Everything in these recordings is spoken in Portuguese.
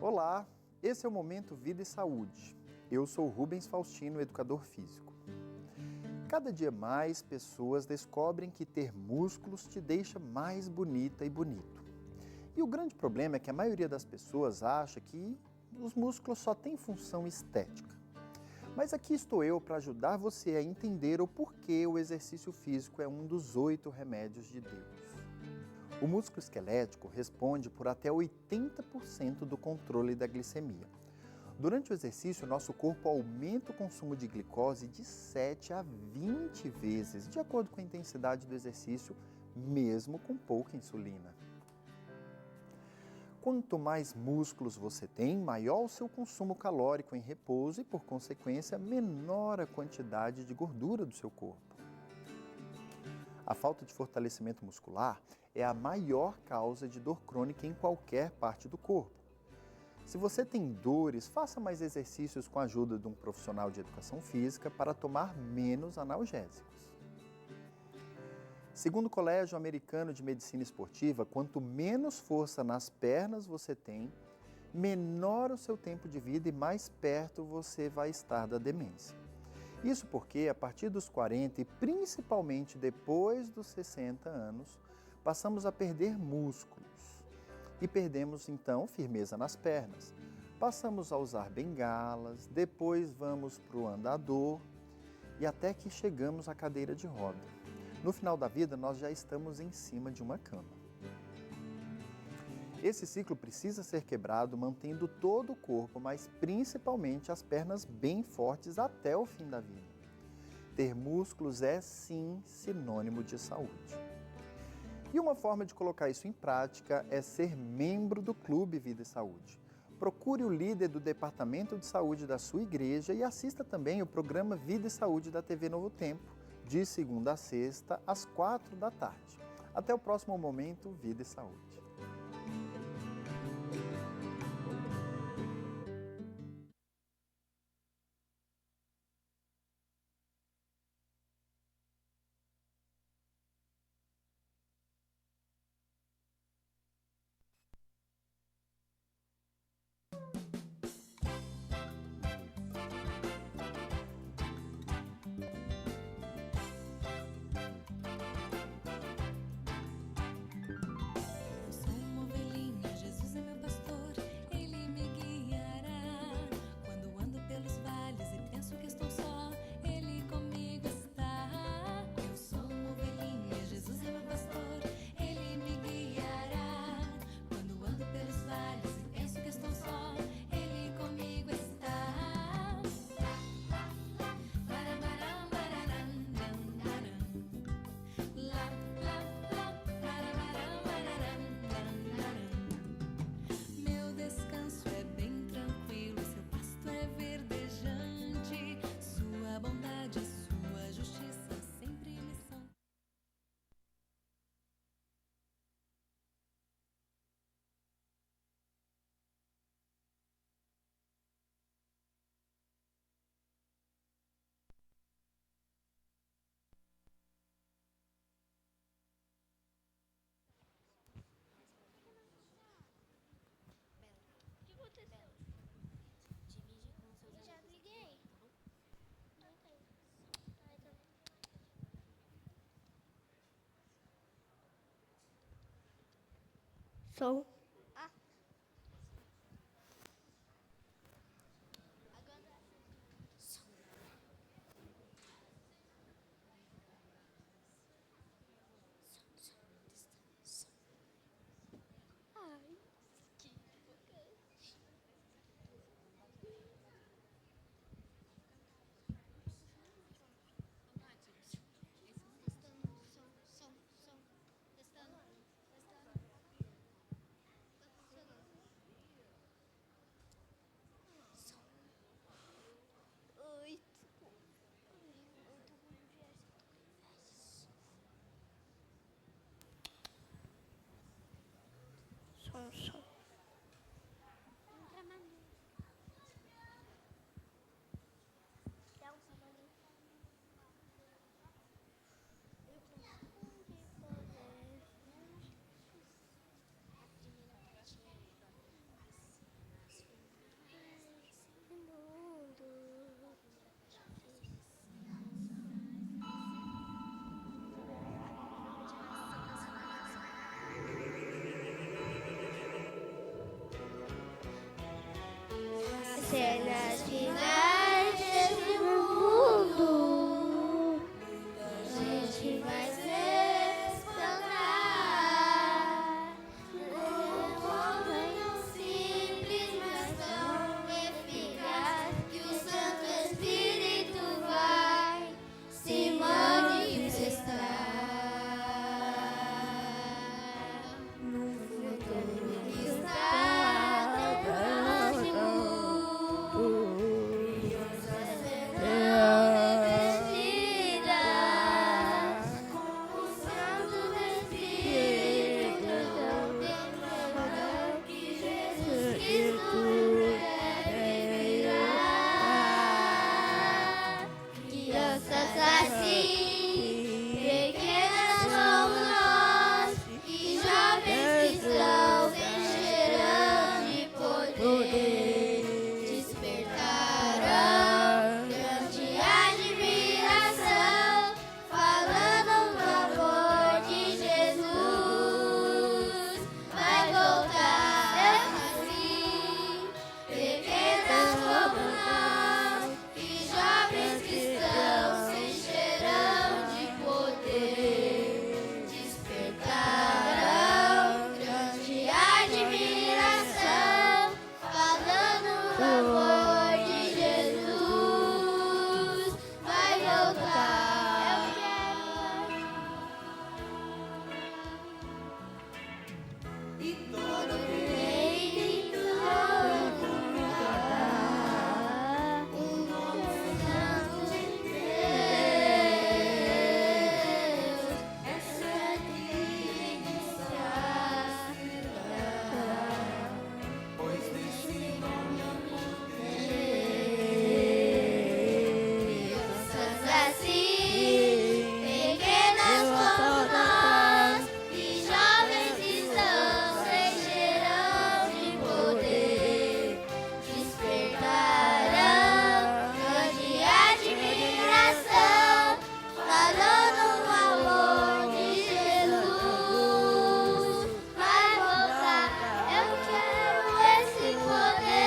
Olá, esse é o Momento Vida e Saúde. Eu sou Rubens Faustino, educador físico. Cada dia mais pessoas descobrem que ter músculos te deixa mais bonita e bonito. E o grande problema é que a maioria das pessoas acha que os músculos só têm função estética. Mas aqui estou eu para ajudar você a entender o porquê o exercício físico é um dos 8 remédios de Deus. O músculo esquelético responde por até 80% do controle da glicemia. Durante o exercício, nosso corpo aumenta o consumo de glicose de 7 a 20 vezes, de acordo com a intensidade do exercício, mesmo com pouca insulina. Quanto mais músculos você tem, maior o seu consumo calórico em repouso e, por consequência, menor a quantidade de gordura do seu corpo. A falta de fortalecimento muscular é a maior causa de dor crônica em qualquer parte do corpo. Se você tem dores, faça mais exercícios com a ajuda de um profissional de educação física para tomar menos analgésicos. Segundo o Colégio Americano de Medicina Esportiva, quanto menos força nas pernas você tem, menor o seu tempo de vida e mais perto você vai estar da demência. Isso porque, a partir dos 40 e principalmente depois dos 60 anos, passamos a perder músculos e perdemos então firmeza nas pernas. Passamos a usar bengalas, depois vamos para o andador e até que chegamos à cadeira de roda. No final da vida, nós já estamos em cima de uma cama. Esse ciclo precisa ser quebrado mantendo todo o corpo, mas principalmente as pernas bem fortes até o fim da vida. Ter músculos é sim sinônimo de saúde. E uma forma de colocar isso em prática é ser membro do Clube Vida e Saúde. Procure o líder do Departamento de Saúde da sua igreja e assista também o programa Vida e Saúde da TV Novo Tempo, de segunda a sexta, às 4 da tarde. Até o próximo Momento Vida e Saúde. Som. Ai, que empolgante. Testando, som, testando. cristãos encherão de poder, despertarão grande admiração, falando do amor de Jesus. Vai voltar assim, pequenas como nós, e jovens cristãos se encherão de poder, despertarão grande admiração, falando do amor de Jesus. Vai voltar, eu quero. E todo peito cantará o nome santo de Deus. Essa delícia pois nesse nome há poder. Crianças assim, pequenas como nós, e jovens cristãos se encherão de poder, despertarão grande admiração, falando do amor de Jesus. Vai voltar, eu quero esse poder,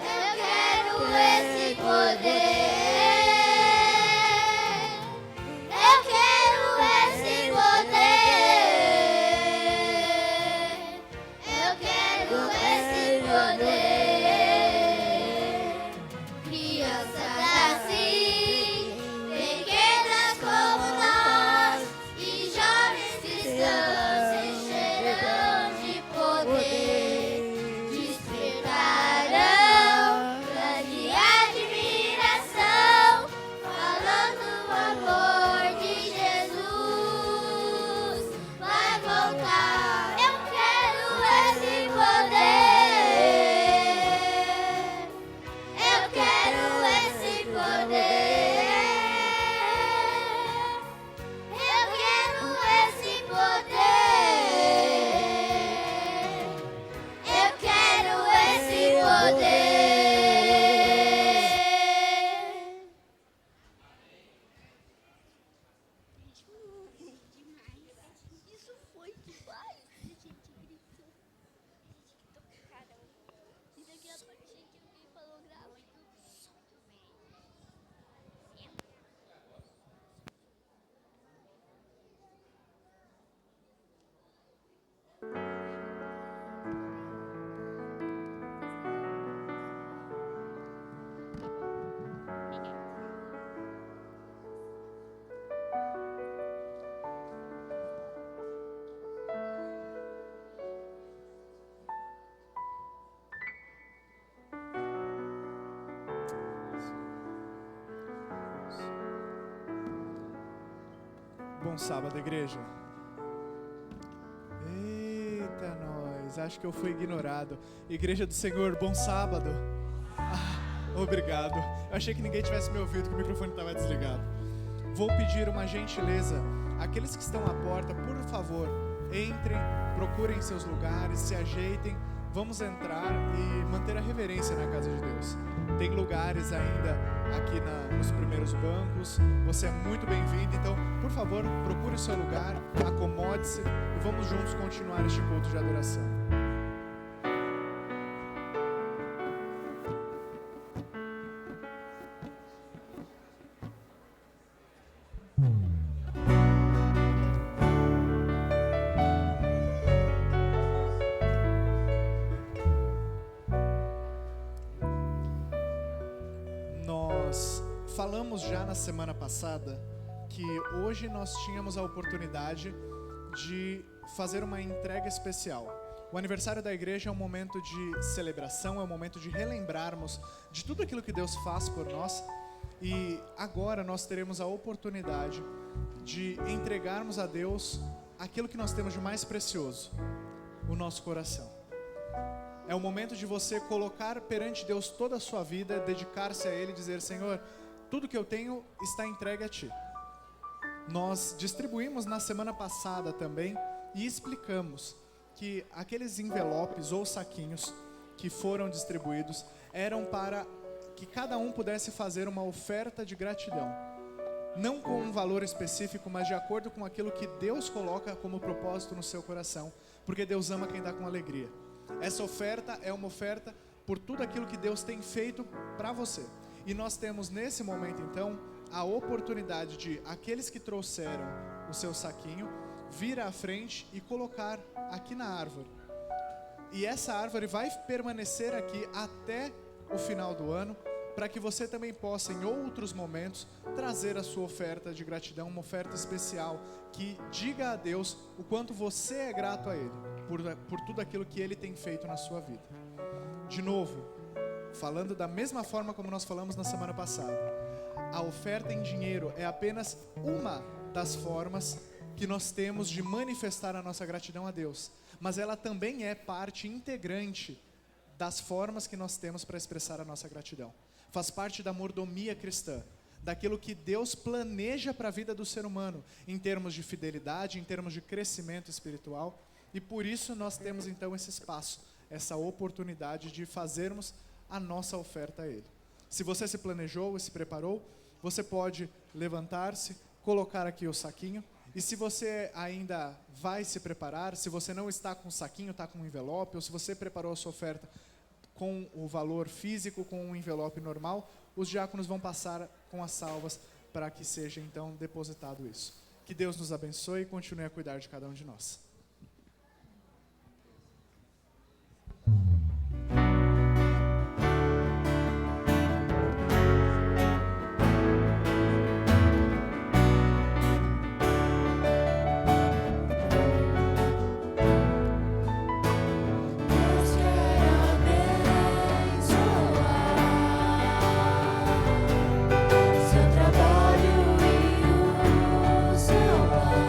eu quero esse poder, eu quero esse poder, eu quero esse poder. Crianças assim, pequenas como nós, e jovens cristãos se encherão de poder, despertarão grande admiração, falando do amor de Jesus. Vai voltar, eu quero esse poder, eu quero esse poder, eu quero esse poder, eu quero esse poder. Isso foi demais. A gente gritou. Caramba. E daqui a pouco alguém falou grava. Bom sábado, igreja. Eita, nós. Acho que eu fui ignorado. Igreja do Senhor, bom sábado. Obrigado. Eu achei que ninguém tivesse me ouvido, que o microfone estava desligado. Vou pedir uma gentileza. Aqueles que estão à porta, por favor, entrem, procurem seus lugares, se ajeitem. Vamos entrar e manter a reverência na casa de Deus. Tem lugares ainda aqui nos primeiros bancos. Você é muito bem-vindo. Então, por favor, procure o seu lugar, acomode-se e vamos juntos continuar este culto de adoração. Falamos já na semana passada que hoje nós tínhamos a oportunidade de fazer uma entrega especial. O aniversário da igreja é um momento de celebração, é um momento de relembrarmos de tudo aquilo que Deus faz por nós. E agora nós teremos a oportunidade de entregarmos a Deus aquilo que nós temos de mais precioso, o nosso coração. É o momento de você colocar perante Deus toda a sua vida, dedicar-se a Ele e dizer: Senhor, tudo que eu tenho está entregue a Ti. nós distribuímos na semana passada também e explicamos que aqueles envelopes ou saquinhos que foram distribuídos eram para que cada um pudesse fazer uma oferta de gratidão. Não com um valor específico, mas de acordo com aquilo que Deus coloca como propósito no seu coração. Porque Deus ama quem dá com alegria. Essa oferta é uma oferta por tudo aquilo que Deus tem feito para você. E nós temos nesse momento, então, a oportunidade de aqueles que trouxeram o seu saquinho vir à frente e colocar aqui na árvore. E essa árvore vai permanecer aqui até o final do ano, para que você também possa, em outros momentos, trazer a sua oferta de gratidão, uma oferta especial, que diga a Deus o quanto você é grato a Ele, por tudo aquilo que Ele tem feito na sua vida. De novo, falando da mesma forma como nós falamos na semana passada, a oferta em dinheiro é apenas uma das formas que nós temos de manifestar a nossa gratidão a Deus, mas ela também é parte integrante das formas que nós temos para expressar a nossa gratidão. Faz parte da mordomia cristã, daquilo que Deus planeja para a vida do ser humano, em termos de fidelidade, em termos de crescimento espiritual, e por isso nós temos então esse espaço, essa oportunidade de fazermos a nossa oferta a Ele. Se você se planejou e se preparou, você pode levantar-se, colocar aqui o saquinho, e se você ainda vai se preparar, se você não está com o saquinho, está com um envelope, ou se você preparou a sua oferta com o valor físico, com um envelope normal, os diáconos vão passar com as salvas para que seja então depositado isso. Que Deus nos abençoe e continue a cuidar de cada um de nós. Seu trabalho e o seu lar.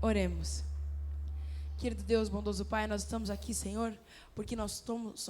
Oremos. Querido Deus, bondoso Pai, nós estamos aqui, Senhor, porque nós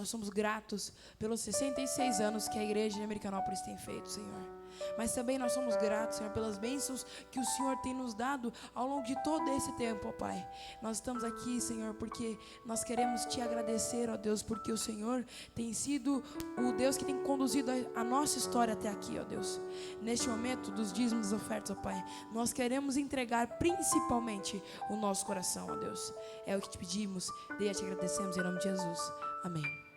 somos gratos pelos 66 anos que a igreja de Americanópolis tem feito, Senhor. Mas também nós somos gratos, Senhor, pelas bênçãos que o Senhor tem nos dado ao longo de todo esse tempo, ó Pai. Nós estamos aqui, Senhor, porque nós queremos Te agradecer, ó Deus, porque o Senhor tem sido o Deus que tem conduzido a nossa história até aqui, ó Deus. Neste momento dos dízimos e ofertas, ó Pai, nós queremos entregar principalmente o nosso coração, ó Deus. É o que Te pedimos, e Te agradecemos em nome de Jesus. Amém.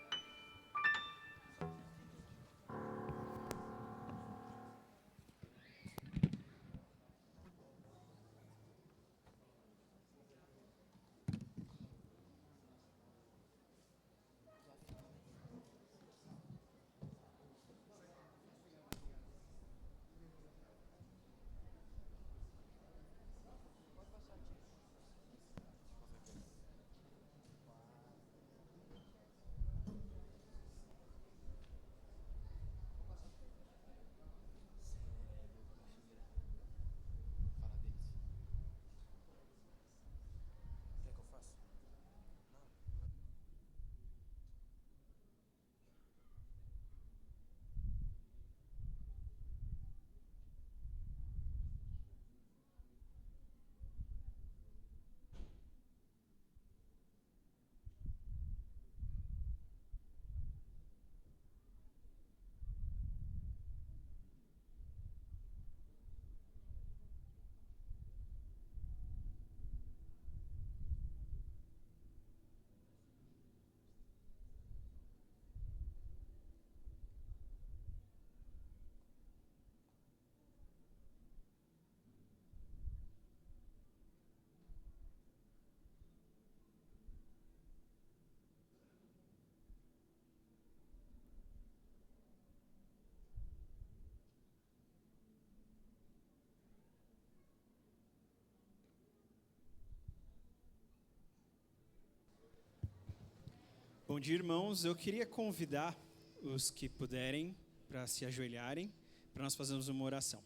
Bom dia, irmãos. Eu queria convidar os que puderem para se ajoelharem, para nós fazermos uma oração.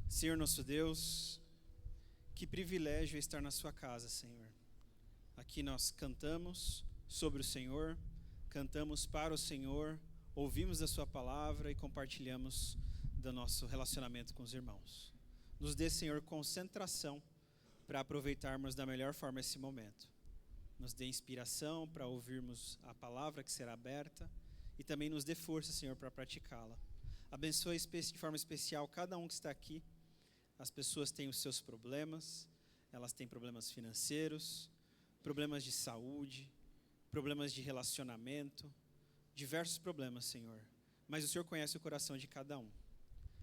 Senhor nosso Deus, que privilégio estar na sua casa, Senhor. Aqui nós cantamos sobre o Senhor, cantamos para o Senhor, ouvimos a sua palavra e compartilhamos do nosso relacionamento com os irmãos. Nos dê, Senhor, concentração para aproveitarmos da melhor forma esse momento. Nos dê inspiração para ouvirmos a palavra que será aberta e também nos dê força, Senhor, para praticá-la. Abençoe de forma especial cada um que está aqui. As pessoas têm os seus problemas, elas têm problemas financeiros, problemas de saúde, problemas de relacionamento, diversos problemas, Senhor, mas o Senhor conhece o coração de cada um.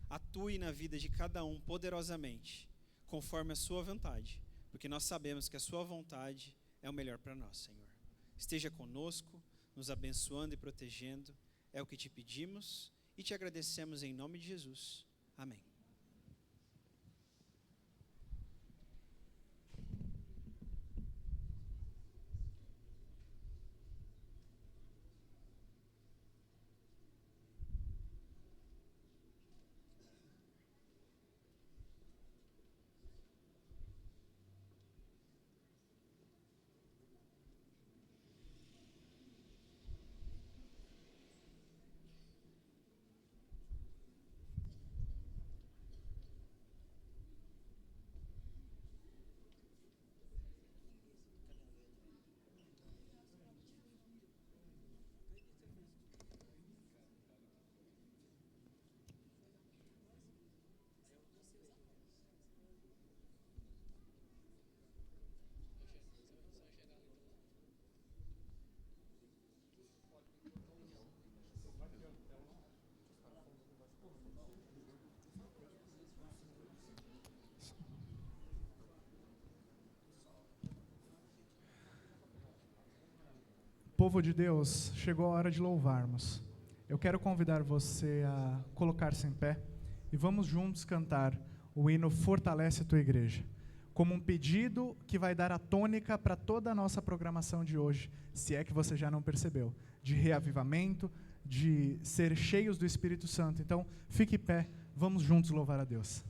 Atue na vida de cada um poderosamente, conforme a sua vontade, porque nós sabemos que a sua vontade é o melhor para nós, Senhor. Esteja conosco, nos abençoando e protegendo, é o que te pedimos e te agradecemos em nome de Jesus. Amém. Povo de Deus, chegou a hora de louvarmos. Eu quero convidar você a colocar-se em pé e vamos juntos cantar o hino Fortalece a Tua Igreja. como um pedido que vai dar a tônica para toda a nossa programação de hoje, se é que você já não percebeu, de reavivamento, de ser cheios do Espírito Santo. Então, fique em pé, vamos juntos louvar a Deus.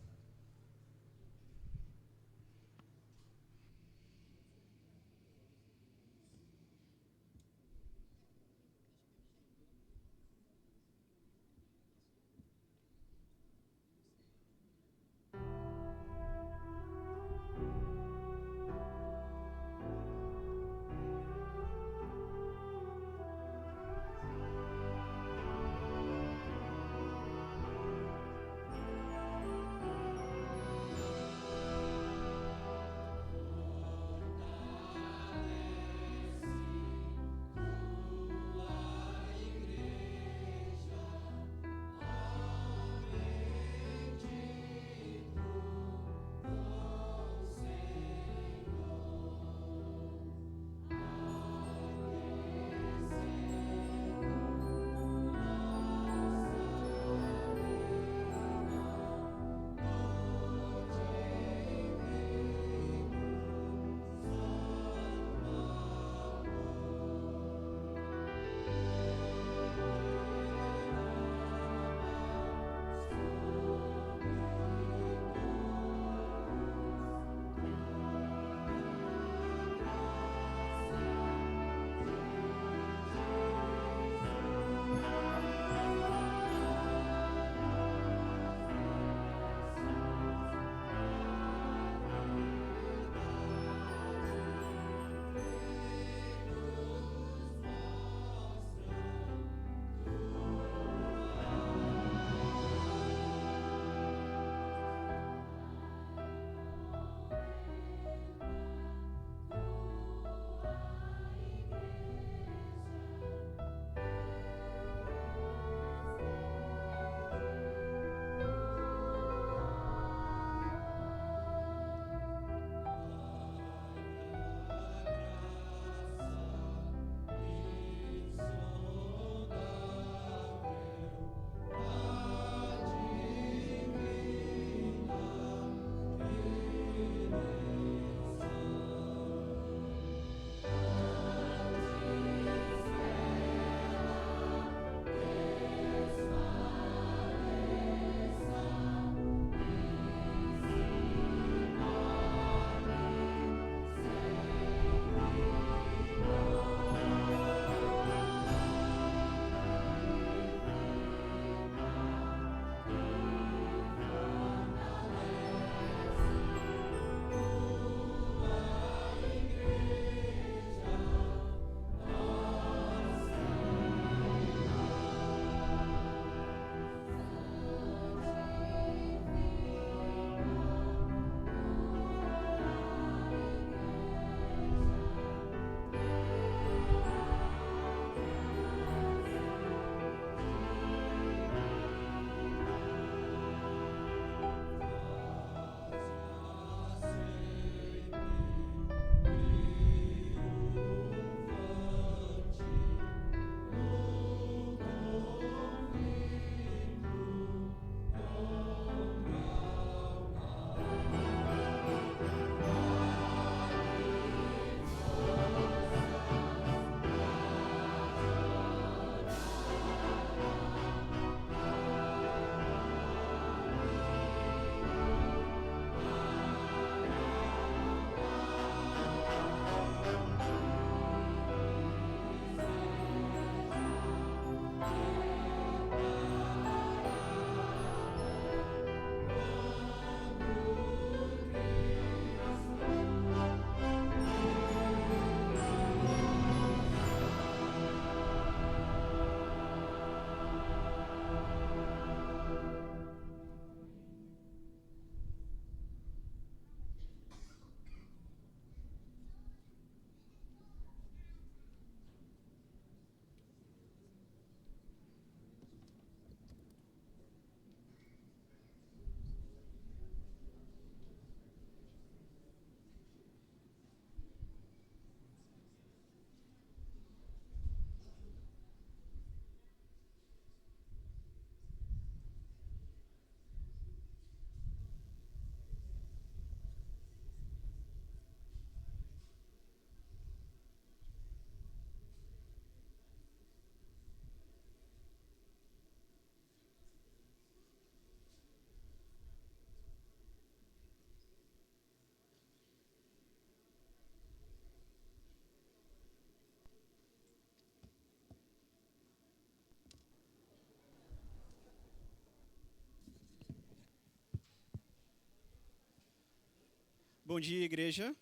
Bom dia, igreja.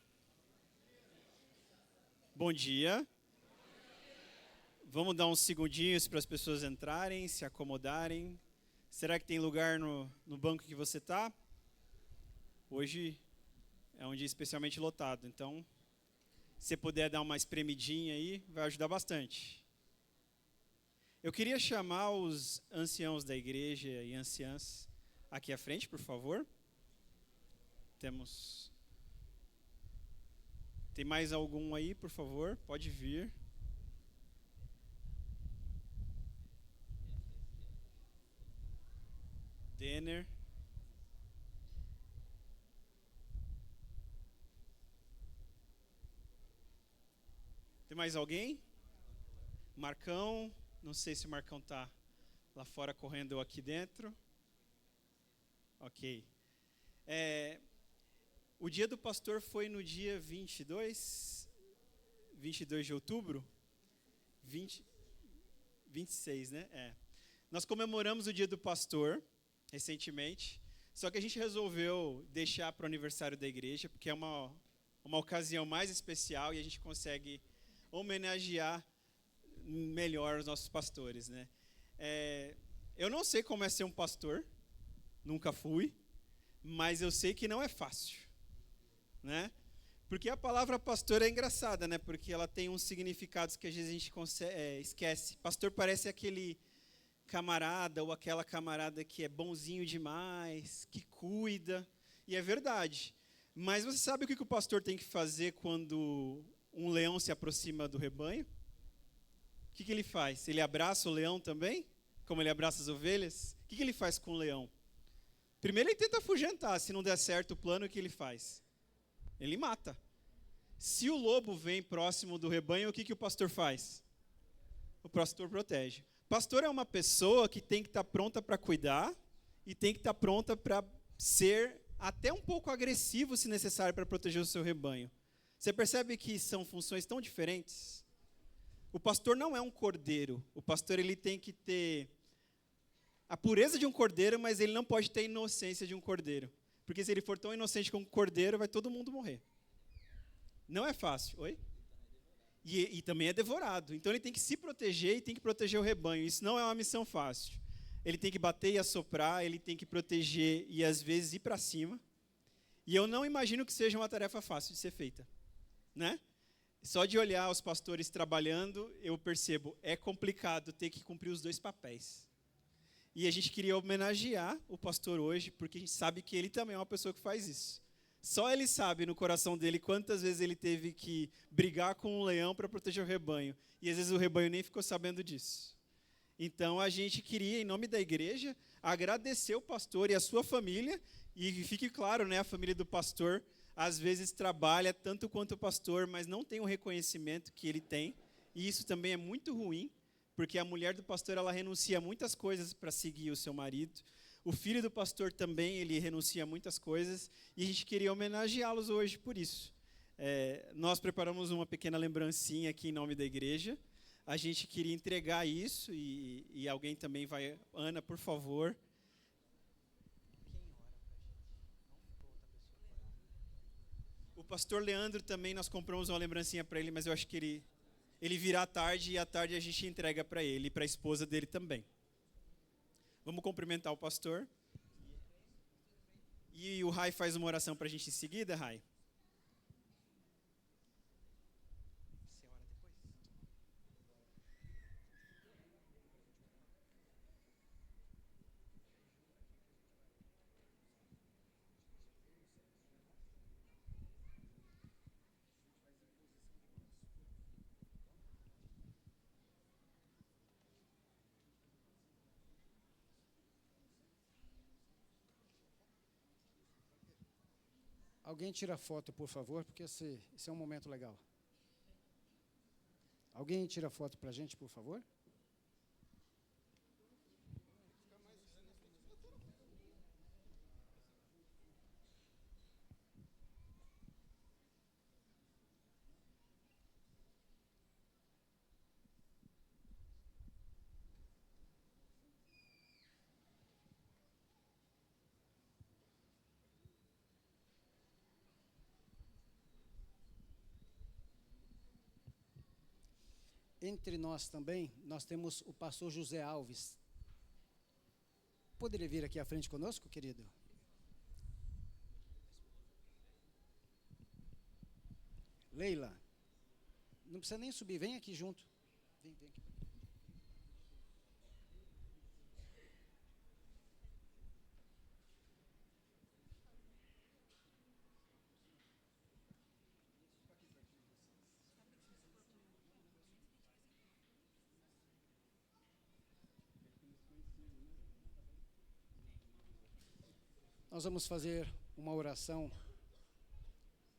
Bom dia. Vamos dar uns segundinhos para as pessoas entrarem, se acomodarem. Será que tem lugar no banco que você está? Hoje é um dia especialmente lotado, então, se puder dar uma espremidinha aí, vai ajudar bastante. Eu queria chamar os anciãos da igreja e anciãs aqui à frente, por favor. Tem mais algum aí, por favor? Pode vir. Denner. Tem mais alguém? Marcão. Não sei se o Marcão está lá fora correndo ou aqui dentro. Ok. O dia do pastor foi no dia 22 de outubro? 26, né? Nós comemoramos o dia do pastor recentemente, só que a gente resolveu deixar para o aniversário da igreja, porque é uma ocasião mais especial e a gente consegue homenagear melhor os nossos pastores, né? Eu não sei como é ser um pastor, nunca fui, mas eu sei que não é fácil, né? Porque a palavra pastor é engraçada, né? Porque ela tem uns significados que às vezes a gente esquece. Pastor parece aquele camarada ou aquela camarada que é bonzinho demais, que cuida, e é verdade. Mas você sabe o que o pastor tem que fazer quando um leão se aproxima do rebanho? O que ele faz? Ele abraça o leão também? Como ele abraça as ovelhas? O que ele faz com o leão? Primeiro ele tenta afugentar, se não der certo o plano, o que ele faz? Ele mata. Se o lobo vem próximo do rebanho, o que o pastor faz? O pastor protege. Pastor é uma pessoa que tem que estar pronta para cuidar e tem que estar pronta para ser até um pouco agressivo, se necessário, para proteger o seu rebanho. Você percebe que são funções tão diferentes? O pastor não é um cordeiro. O pastor ele tem que ter a pureza de um cordeiro, mas ele não pode ter a inocência de um cordeiro. Porque se ele for tão inocente como um cordeiro, vai todo mundo morrer. Não é fácil. Oi? E também é devorado. Então ele tem que se proteger e tem que proteger o rebanho. Isso não é uma missão fácil. Ele tem que bater e assoprar, ele tem que proteger e às vezes ir para cima. E eu não imagino que seja uma tarefa fácil de ser feita, né? Só de olhar os pastores trabalhando, eu percebo, é complicado ter que cumprir os dois papéis. E a gente queria homenagear o pastor hoje, porque a gente sabe que ele também é uma pessoa que faz isso. Só ele sabe no coração dele quantas vezes ele teve que brigar com um leão para proteger o rebanho. E às vezes o rebanho nem ficou sabendo disso. Então a gente queria, em nome da igreja, agradecer o pastor e a sua família. E fique claro, né, a família do pastor às vezes trabalha tanto quanto o pastor, mas não tem o reconhecimento que ele tem. E isso também é muito ruim, porque a mulher do pastor ela renuncia a muitas coisas para seguir o seu marido. O filho do pastor também, ele renuncia a muitas coisas, e a gente queria homenageá-los hoje por isso. Nós preparamos uma pequena lembrancinha aqui em nome da igreja. A gente queria entregar isso, e alguém também vai... Ana, por favor. O pastor Leandro também, nós compramos uma lembrancinha para ele, mas eu acho que ele virá à tarde, e à tarde a gente entrega para ele e para a esposa dele também. Vamos cumprimentar o pastor. E o Rai faz uma oração para a gente em seguida, Rai. Alguém tira foto, por favor, porque esse é um momento legal. Alguém tira foto para a gente, por favor? entre nós também, nós temos o pastor José Alves. Poderia vir aqui à frente conosco, querido? Leila, não precisa nem subir, vem aqui junto. Vem aqui. Nós vamos fazer uma oração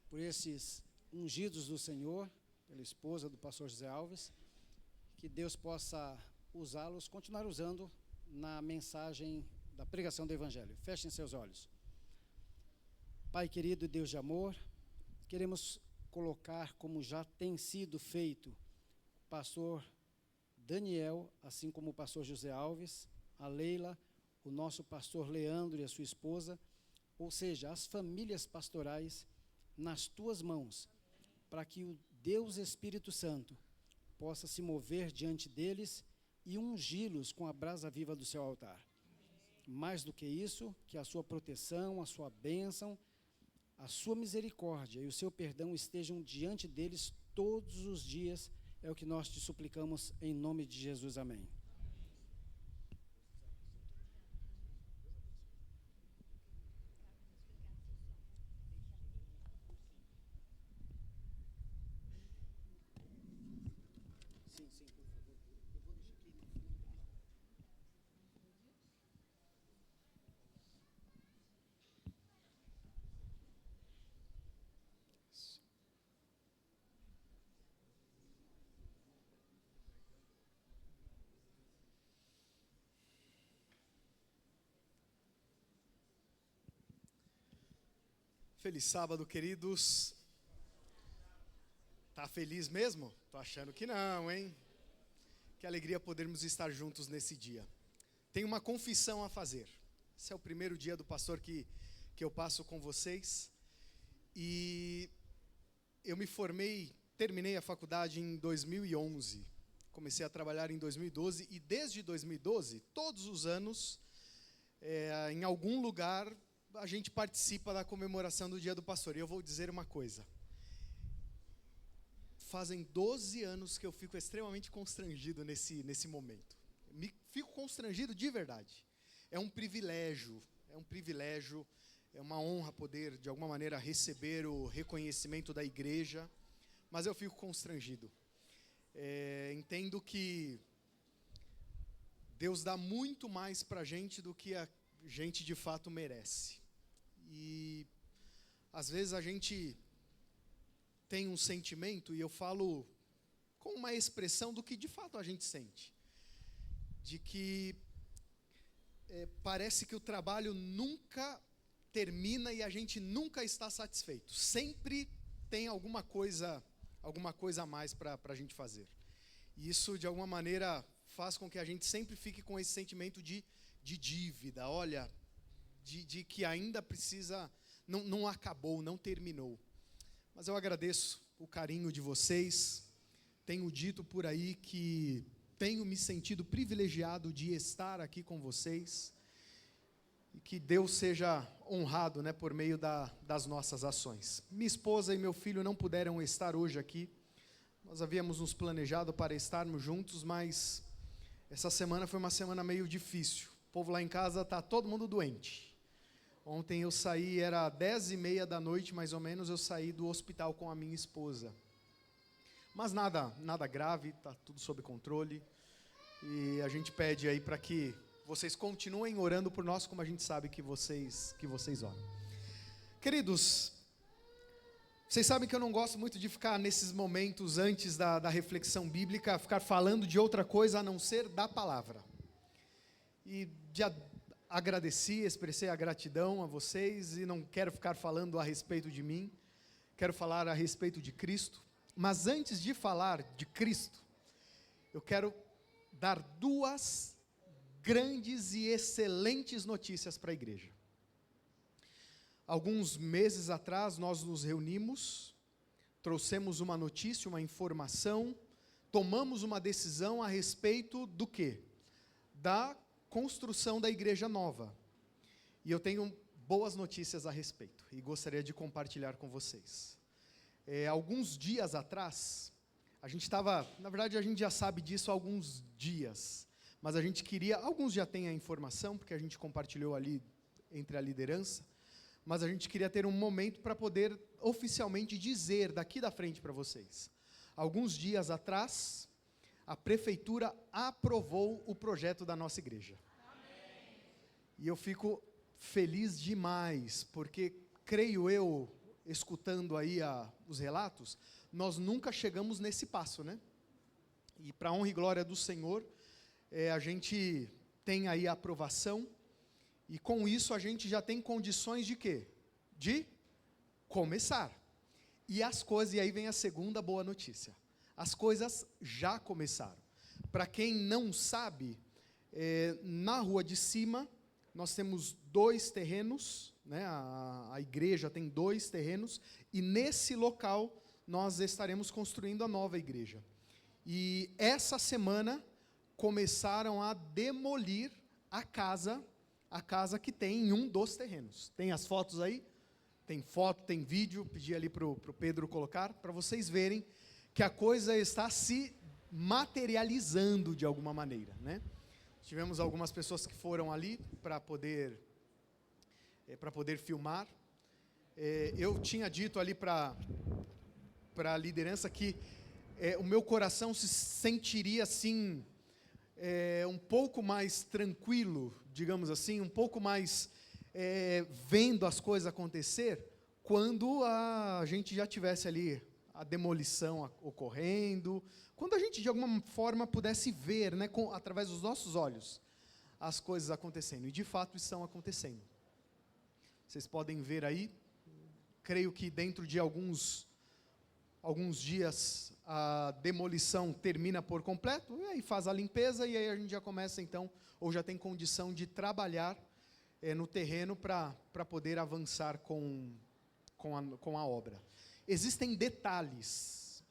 por esses ungidos do Senhor, pela esposa do pastor José Alves, que Deus possa usá-los, continuar usando na mensagem da pregação do Evangelho. Fechem seus olhos. Pai querido, Deus de amor, queremos colocar, como já tem sido feito, o pastor Daniel, assim como o pastor José Alves, a Leila, o nosso pastor Leandro e a sua esposa, ou seja, as famílias pastorais, nas tuas mãos, para que o Deus Espírito Santo possa se mover diante deles e ungí-los com a brasa viva do seu altar. Mais do que isso, que a sua proteção, a sua bênção, a sua misericórdia e o seu perdão estejam diante deles todos os dias, é o que nós te suplicamos em nome de Jesus, amém. Feliz sábado, queridos. Tá feliz mesmo? Tô achando que não, hein? Que alegria podermos estar juntos nesse dia. Tenho uma confissão a fazer. Esse é o primeiro dia do pastor que eu passo com vocês. E eu me formei, terminei a faculdade em 2011. Comecei a trabalhar em 2012 e desde 2012, todos os anos, em algum lugar, a gente participa da comemoração do Dia do Pastor. E eu vou dizer uma coisa. Fazem 12 anos que eu fico extremamente constrangido nesse momento. Fico constrangido de verdade. É um privilégio, é uma honra poder, de alguma maneira, receber o reconhecimento da igreja, mas eu fico constrangido. Entendo que Deus dá muito mais para a gente do que a gente de fato merece. E às vezes a gente tem um sentimento, e eu falo com uma expressão do que de fato a gente sente, de que parece que o trabalho nunca termina e a gente nunca está satisfeito. Sempre tem alguma coisa a mais para a gente fazer. E isso, de alguma maneira, faz com que a gente sempre fique com esse sentimento de dívida, olha, de que ainda precisa, não acabou, não terminou. Mas eu agradeço o carinho de vocês, tenho dito por aí que tenho me sentido privilegiado de estar aqui com vocês, e que Deus seja honrado, por meio das nossas ações. Minha esposa e meu filho não puderam estar hoje aqui, nós havíamos nos planejado para estarmos juntos, mas essa semana foi uma semana meio difícil. O povo lá em casa está todo mundo doente. Ontem eu saí, era 10h30 da noite, mais ou menos, eu saí do hospital com a minha esposa. Mas nada grave, está tudo sob controle. E a gente pede aí para que vocês continuem orando por nós, como a gente sabe que vocês oram. Queridos, vocês sabem que eu não gosto muito de ficar nesses momentos antes da reflexão bíblica, ficar falando de outra coisa a não ser da palavra. E expressei a gratidão a vocês e não quero ficar falando a respeito de mim, quero falar a respeito de Cristo. Mas antes de falar de Cristo, eu quero dar duas grandes e excelentes notícias para a igreja. Alguns meses atrás nós nos reunimos, trouxemos uma notícia, uma informação tomamos uma decisão a respeito do quê? Da construção da igreja nova. E eu tenho boas notícias a respeito e gostaria de compartilhar com vocês. Alguns dias atrás, na verdade a gente já sabe disso há alguns dias, mas a gente queria, alguns já têm a informação, porque a gente compartilhou ali entre a liderança, mas a gente queria ter um momento para poder oficialmente dizer daqui da frente para vocês. Alguns dias atrás, a prefeitura aprovou o projeto da nossa igreja. Amém. E eu fico feliz demais, porque creio eu, escutando aí os relatos, nós nunca chegamos nesse passo, né? E para a honra e glória do Senhor, a gente tem aí a aprovação, e com isso a gente já tem condições de quê? De começar. E aí vem a segunda boa notícia. As coisas já começaram. Para quem não sabe, na rua de cima, nós temos 2 terrenos, né? A igreja tem 2 terrenos, e nesse local nós estaremos construindo a nova igreja. E essa semana começaram a demolir a casa que tem em um dos terrenos. Tem as fotos aí? Tem foto, tem vídeo, pedi ali para o Pedro colocar, para vocês verem que a coisa está se materializando de alguma maneira, né? Tivemos algumas pessoas que foram ali para poder filmar. Eu tinha dito ali para a liderança que o meu coração se sentiria assim, um pouco mais tranquilo, digamos assim, um pouco mais vendo as coisas acontecer, quando a gente já tivesse ali a demolição ocorrendo, quando a gente de alguma forma pudesse ver, né, através dos nossos olhos, as coisas acontecendo. E de fato estão acontecendo. Vocês podem ver aí, creio que dentro de alguns dias a demolição termina por completo, e aí faz a limpeza, e aí a gente já começa então, ou já tem condição de trabalhar no terreno para poder avançar com a obra. Existem detalhes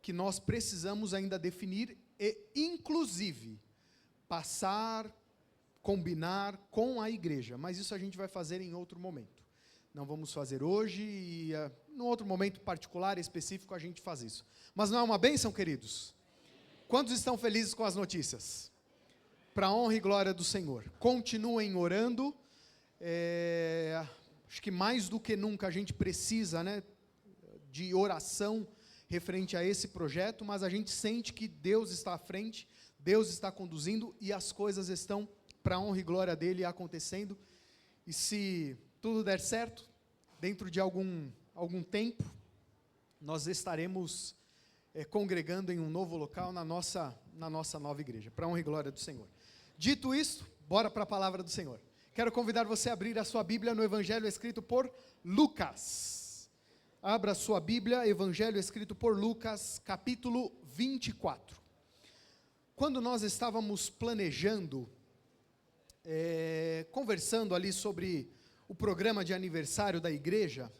que nós precisamos ainda definir e, inclusive, combinar com a igreja, mas isso a gente vai fazer em outro momento. Não vamos fazer hoje e num outro momento particular, específico, a gente faz isso. Mas não é uma bênção, queridos? Quantos estão felizes com as notícias? Para a honra e glória do Senhor. Continuem orando. Acho que mais do que nunca a gente precisa, né, de oração referente a esse projeto, mas a gente sente que Deus está à frente, Deus está conduzindo e as coisas estão, para a honra e glória dele, acontecendo. E se tudo der certo, dentro de algum tempo, nós estaremos congregando em um novo local na nossa nova igreja, para a honra e glória do Senhor. Dito isso, bora para a palavra do Senhor. Quero convidar você a abrir a sua Bíblia no Evangelho escrito por Lucas. Abra a sua Bíblia, Evangelho escrito por Lucas, capítulo 24. Quando nós estávamos planejando, conversando ali sobre o programa de aniversário da igreja,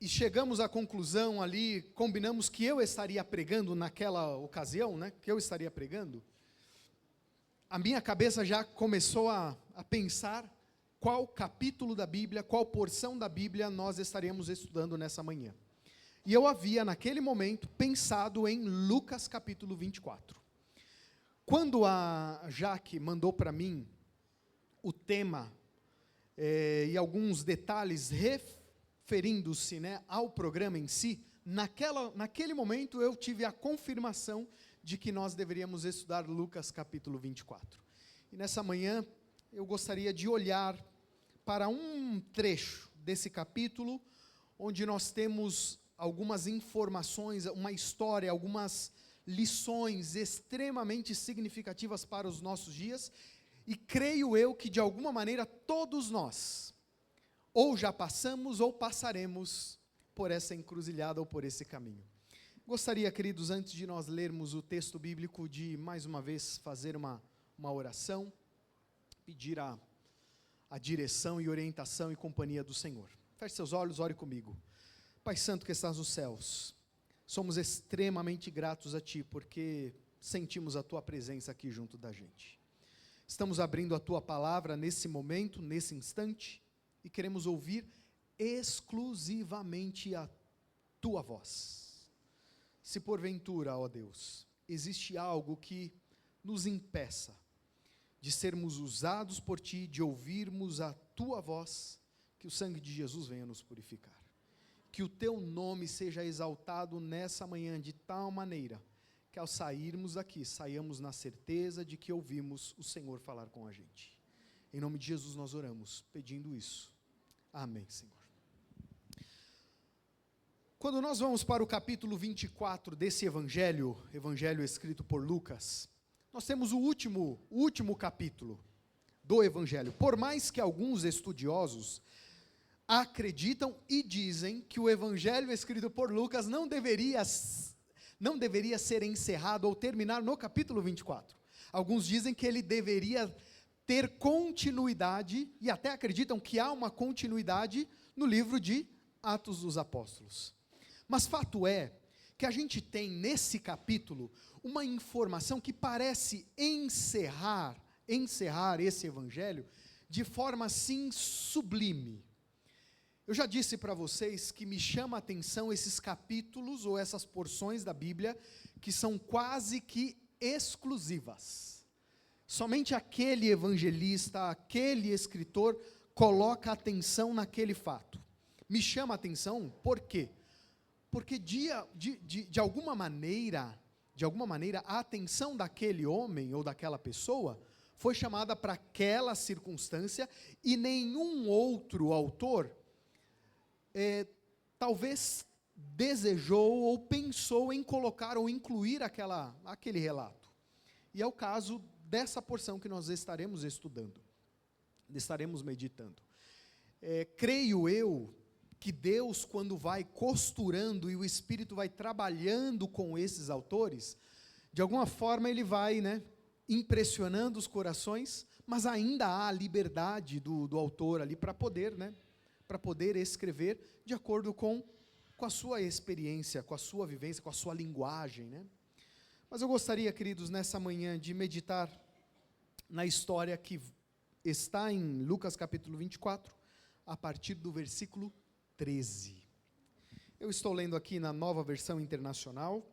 e chegamos à conclusão ali, combinamos que eu estaria pregando naquela ocasião, né, que eu estaria pregando, a minha cabeça já começou a pensar qual capítulo da Bíblia, qual porção da Bíblia nós estaríamos estudando nessa manhã. E eu havia, naquele momento, pensado em Lucas capítulo 24. Quando a Jaque mandou para mim o tema e alguns detalhes referindo-se, né, ao programa em si, naquele momento eu tive a confirmação de que nós deveríamos estudar Lucas capítulo 24. E nessa manhã eu gostaria de olhar para um trecho desse capítulo, onde nós temos algumas informações, uma história, algumas lições extremamente significativas para os nossos dias, e creio eu que de alguma maneira todos nós, ou já passamos ou passaremos por essa encruzilhada ou por esse caminho. Gostaria, queridos, antes de nós lermos o texto bíblico, de mais uma vez fazer uma oração, pedir a direção e orientação e companhia do Senhor. Feche seus olhos, ore comigo. Pai Santo que estás nos céus, somos extremamente gratos a Ti, porque sentimos a Tua presença aqui junto da gente. Estamos abrindo a Tua palavra nesse momento, nesse instante, e queremos ouvir exclusivamente a Tua voz. Se porventura, ó Deus, existe algo que nos impeça de sermos usados por Ti, de ouvirmos a Tua voz, que o sangue de Jesus venha nos purificar. Que o Teu nome seja exaltado nessa manhã de tal maneira, que ao sairmos daqui, saiamos na certeza de que ouvimos o Senhor falar com a gente. Em nome de Jesus nós oramos, pedindo isso. Amém, Senhor. Quando nós vamos para o capítulo 24 desse evangelho escrito por Lucas, nós temos o último capítulo do evangelho. Por mais que alguns estudiosos acreditam e dizem que o evangelho escrito por Lucas não deveria ser encerrado ou terminar no capítulo 24. Alguns dizem que ele deveria ter continuidade, e até acreditam que há uma continuidade no livro de Atos dos Apóstolos. Mas fato é que a gente tem nesse capítulo uma informação que parece encerrar esse evangelho de forma assim sublime. Eu já disse para vocês que me chama a atenção esses capítulos ou essas porções da Bíblia que são quase que exclusivas. Somente aquele evangelista, aquele escritor coloca atenção naquele fato. Me chama a atenção, por quê? Porque de alguma maneira, a atenção daquele homem ou daquela pessoa foi chamada para aquela circunstância e nenhum outro autor talvez desejou ou pensou em colocar ou incluir aquele relato. E é o caso dessa porção que nós estaremos estudando, estaremos meditando. Creio eu que Deus, quando vai costurando e o Espírito vai trabalhando com esses autores, de alguma forma ele vai, impressionando os corações, mas ainda há a liberdade do autor ali para poder escrever de acordo com a sua experiência, com a sua vivência, com a sua linguagem, Mas eu gostaria, queridos, nessa manhã de meditar na história que está em Lucas capítulo 24, a partir do versículo 13. Eu estou lendo aqui na Nova Versão Internacional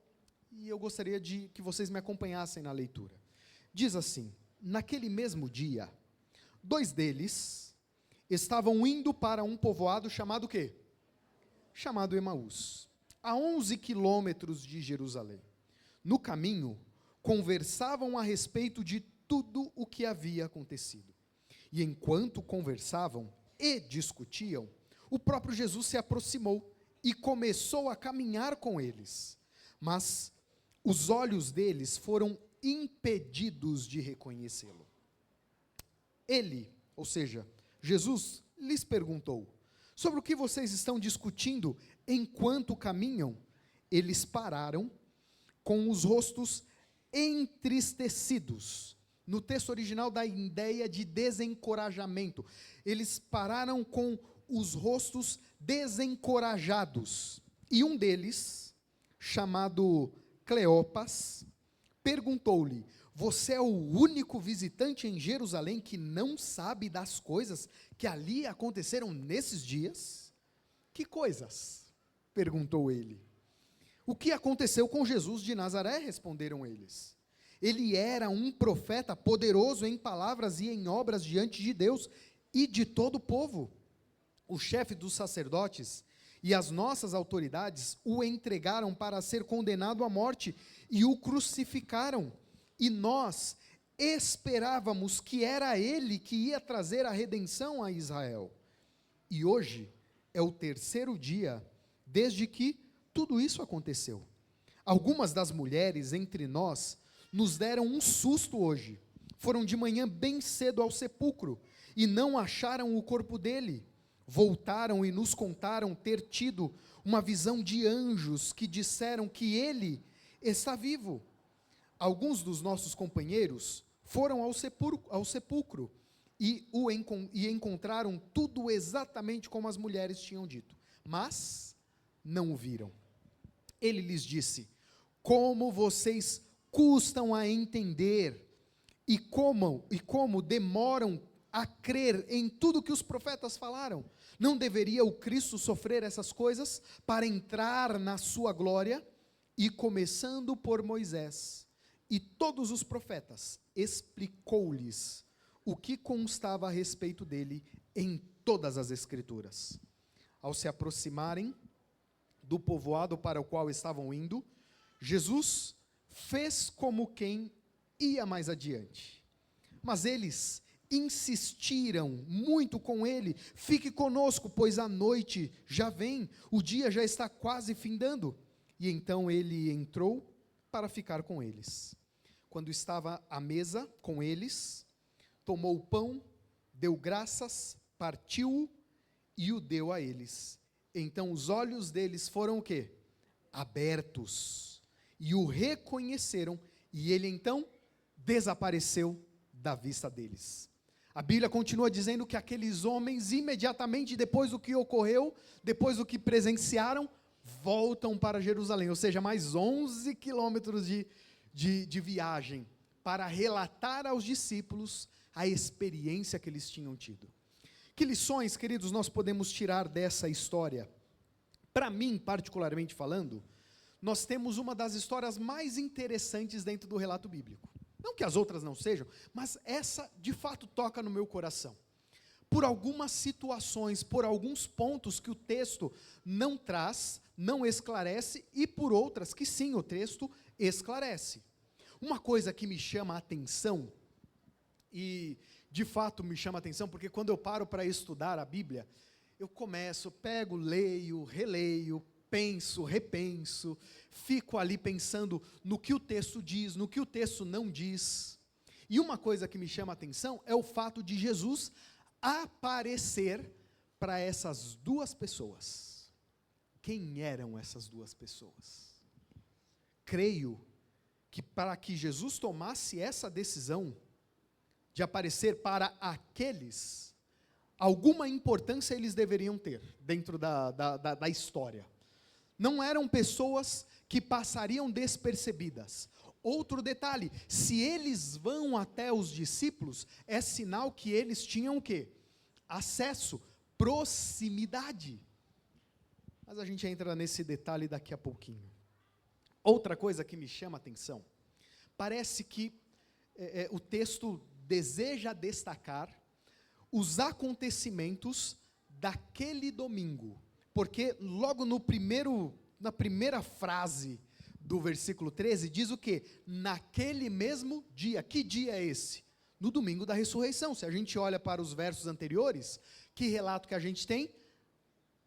e eu gostaria de que vocês me acompanhassem na leitura. Diz assim: naquele mesmo dia, 2 deles estavam indo para um povoado chamado quê? Chamado Emaús, a 11 quilômetros de Jerusalém. No caminho, conversavam a respeito de tudo o que havia acontecido. E enquanto conversavam e discutiam, o próprio Jesus se aproximou e começou a caminhar com eles. Mas os olhos deles foram impedidos de reconhecê-lo. Ele, ou seja, Jesus, lhes perguntou: sobre o que vocês estão discutindo enquanto caminham? Eles pararam com os rostos entristecidos. No texto original dá a ideia de desencorajamento. Eles pararam com os rostos desencorajados. E um deles, chamado Cleopas, perguntou-lhe: você é o único visitante em Jerusalém que não sabe das coisas que ali aconteceram nesses dias? Que coisas? Perguntou ele. O que aconteceu com Jesus de Nazaré? Responderam eles. Ele era um profeta poderoso em palavras e em obras diante de Deus e de todo o povo. O chefe dos sacerdotes e as nossas autoridades o entregaram para ser condenado à morte e o crucificaram. E nós esperávamos que era ele que ia trazer a redenção a Israel. E hoje é o 3º dia desde que tudo isso aconteceu. Algumas das mulheres entre nós nos deram um susto hoje. Foram de manhã bem cedo ao sepulcro e não acharam o corpo dele. Voltaram e nos contaram ter tido uma visão de anjos que disseram que ele está vivo. Alguns dos nossos companheiros foram ao sepulcro e encontraram tudo exatamente como as mulheres tinham dito, mas não o viram. Ele lhes disse: como vocês custam a entender e como demoram a crer em tudo que os profetas falaram. Não deveria o Cristo sofrer essas coisas para entrar na sua glória? E começando por Moisés e todos os profetas, explicou-lhes o que constava a respeito dele em todas as Escrituras. Ao se aproximarem do povoado para o qual estavam indo, Jesus fez como quem ia mais adiante. Mas eles insistiram muito com ele: fique conosco, pois a noite já vem, o dia já está quase findando. E então ele entrou para ficar com eles. Quando estava à mesa com eles, tomou o pão, deu graças, partiu-o e o deu a eles. Então os olhos deles foram o quê? Abertos, e o reconheceram, e ele então desapareceu da vista deles. A Bíblia continua dizendo que aqueles homens, imediatamente depois do que ocorreu, depois do que presenciaram, voltam para Jerusalém, ou seja, mais 11 quilômetros de viagem, para relatar aos discípulos a experiência que eles tinham tido. Que lições, queridos, nós podemos tirar dessa história? Para mim, particularmente falando, nós temos uma das histórias mais interessantes dentro do relato bíblico. Não que as outras não sejam, mas essa de fato toca no meu coração. Por algumas situações, por alguns pontos que o texto não traz, não esclarece, e por outras que sim, o texto esclarece. Uma coisa que me chama a atenção, e de fato me chama a atenção, porque quando eu paro para estudar a Bíblia, eu começo, pego, leio, releio, penso, repenso, fico ali pensando no que o texto diz, no que o texto não diz. E uma coisa que me chama a atenção é o fato de Jesus aparecer para essas duas pessoas. Quem eram essas duas pessoas? Creio que para que Jesus tomasse essa decisão de aparecer para aqueles, alguma importância eles deveriam ter dentro da história. Não eram pessoas que passariam despercebidas. Outro detalhe, se eles vão até os discípulos, é sinal que eles tinham o quê? Acesso, proximidade. Mas a gente entra nesse detalhe daqui a pouquinho. Outra coisa que me chama a atenção, parece que o texto deseja destacar os acontecimentos daquele domingo, porque logo na primeira frase do versículo 13, diz o quê? Naquele mesmo dia. Que dia é esse? No domingo da ressurreição. Se a gente olha para os versos anteriores, que relato que a gente tem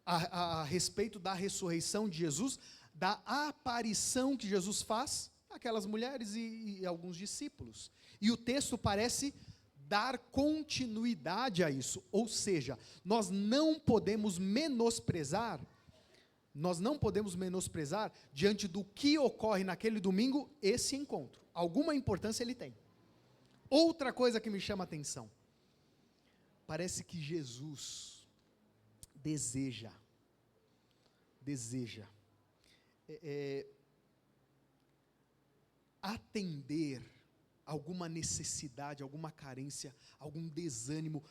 a respeito da ressurreição de Jesus, da aparição que Jesus faz àquelas mulheres e alguns discípulos. E o texto parece dar continuidade a isso, ou seja, nós não podemos menosprezar diante do que ocorre naquele domingo, esse encontro. Alguma importância ele tem. Outra coisa que me chama a atenção, parece que Jesus deseja atender alguma necessidade, alguma carência, algum desânimo.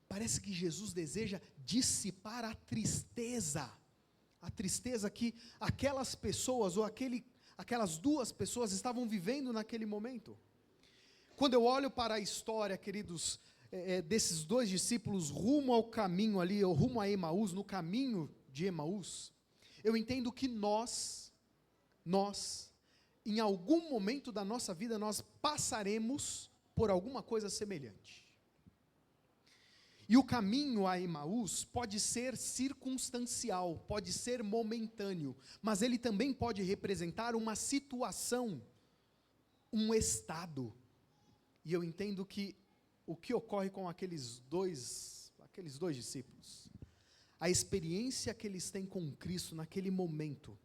Parece que Jesus deseja dissipar a tristeza que aquelas pessoas, ou aquelas duas pessoas estavam vivendo naquele momento. Quando eu olho para a história, queridos, desses dois discípulos rumo ao caminho ali, ou rumo a Emaús, no caminho de Emaús, eu entendo que nós, em algum momento da nossa vida, nós passaremos por alguma coisa semelhante. E o caminho a Emaús pode ser circunstancial, pode ser momentâneo, mas ele também pode representar uma situação, um estado. E eu entendo que o que ocorre com aqueles dois discípulos, a experiência que eles têm com Cristo naquele momento,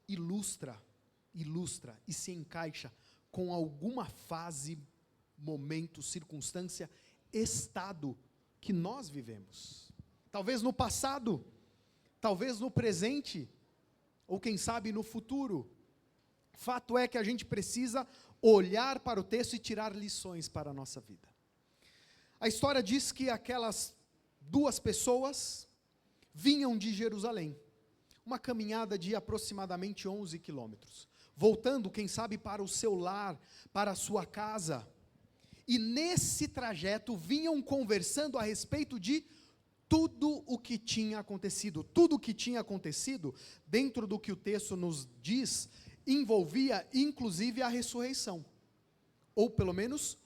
ilustra e se encaixa com alguma fase, momento, circunstância, estado que nós vivemos. Talvez no passado, talvez no presente, ou quem sabe no futuro. Fato é que a gente precisa olhar para o texto e tirar lições para a nossa vida. A história diz que aquelas duas pessoas vinham de Jerusalém, uma caminhada de aproximadamente 11 quilômetros, voltando, quem sabe, para o seu lar, para a sua casa, e nesse trajeto vinham conversando a respeito de tudo o que tinha acontecido. Tudo o que tinha acontecido, dentro do que o texto nos diz, envolvia inclusive a ressurreição, ou pelo menos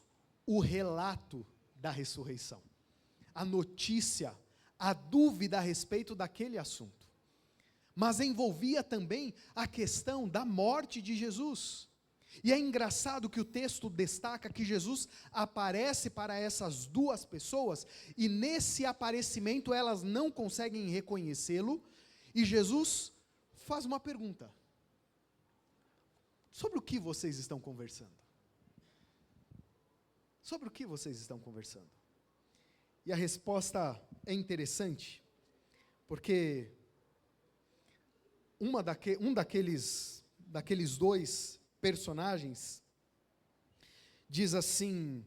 o relato da ressurreição, a notícia, a dúvida a respeito daquele assunto. Mas envolvia também a questão da morte de Jesus. E é engraçado que o texto destaca que Jesus aparece para essas duas pessoas, e nesse aparecimento elas não conseguem reconhecê-lo, e Jesus faz uma pergunta: sobre o que vocês estão conversando? Sobre o que vocês estão conversando? E a resposta é interessante, porque um daqueles dois personagens diz assim,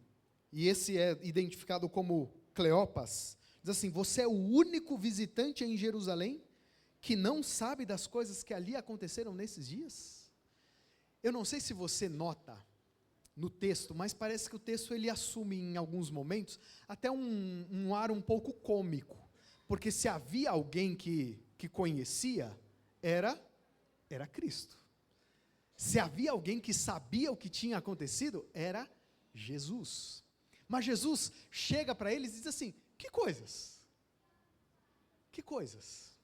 e esse é identificado como Cleopas, diz assim: você é o único visitante em Jerusalém que não sabe das coisas que ali aconteceram nesses dias? Eu não sei se você nota no texto, mas parece que o texto ele assume em alguns momentos até um ar um pouco cômico, porque se havia alguém que conhecia, era Cristo. Se havia alguém que sabia o que tinha acontecido, era Jesus. Mas Jesus chega para eles e diz assim: que coisas? Que coisas?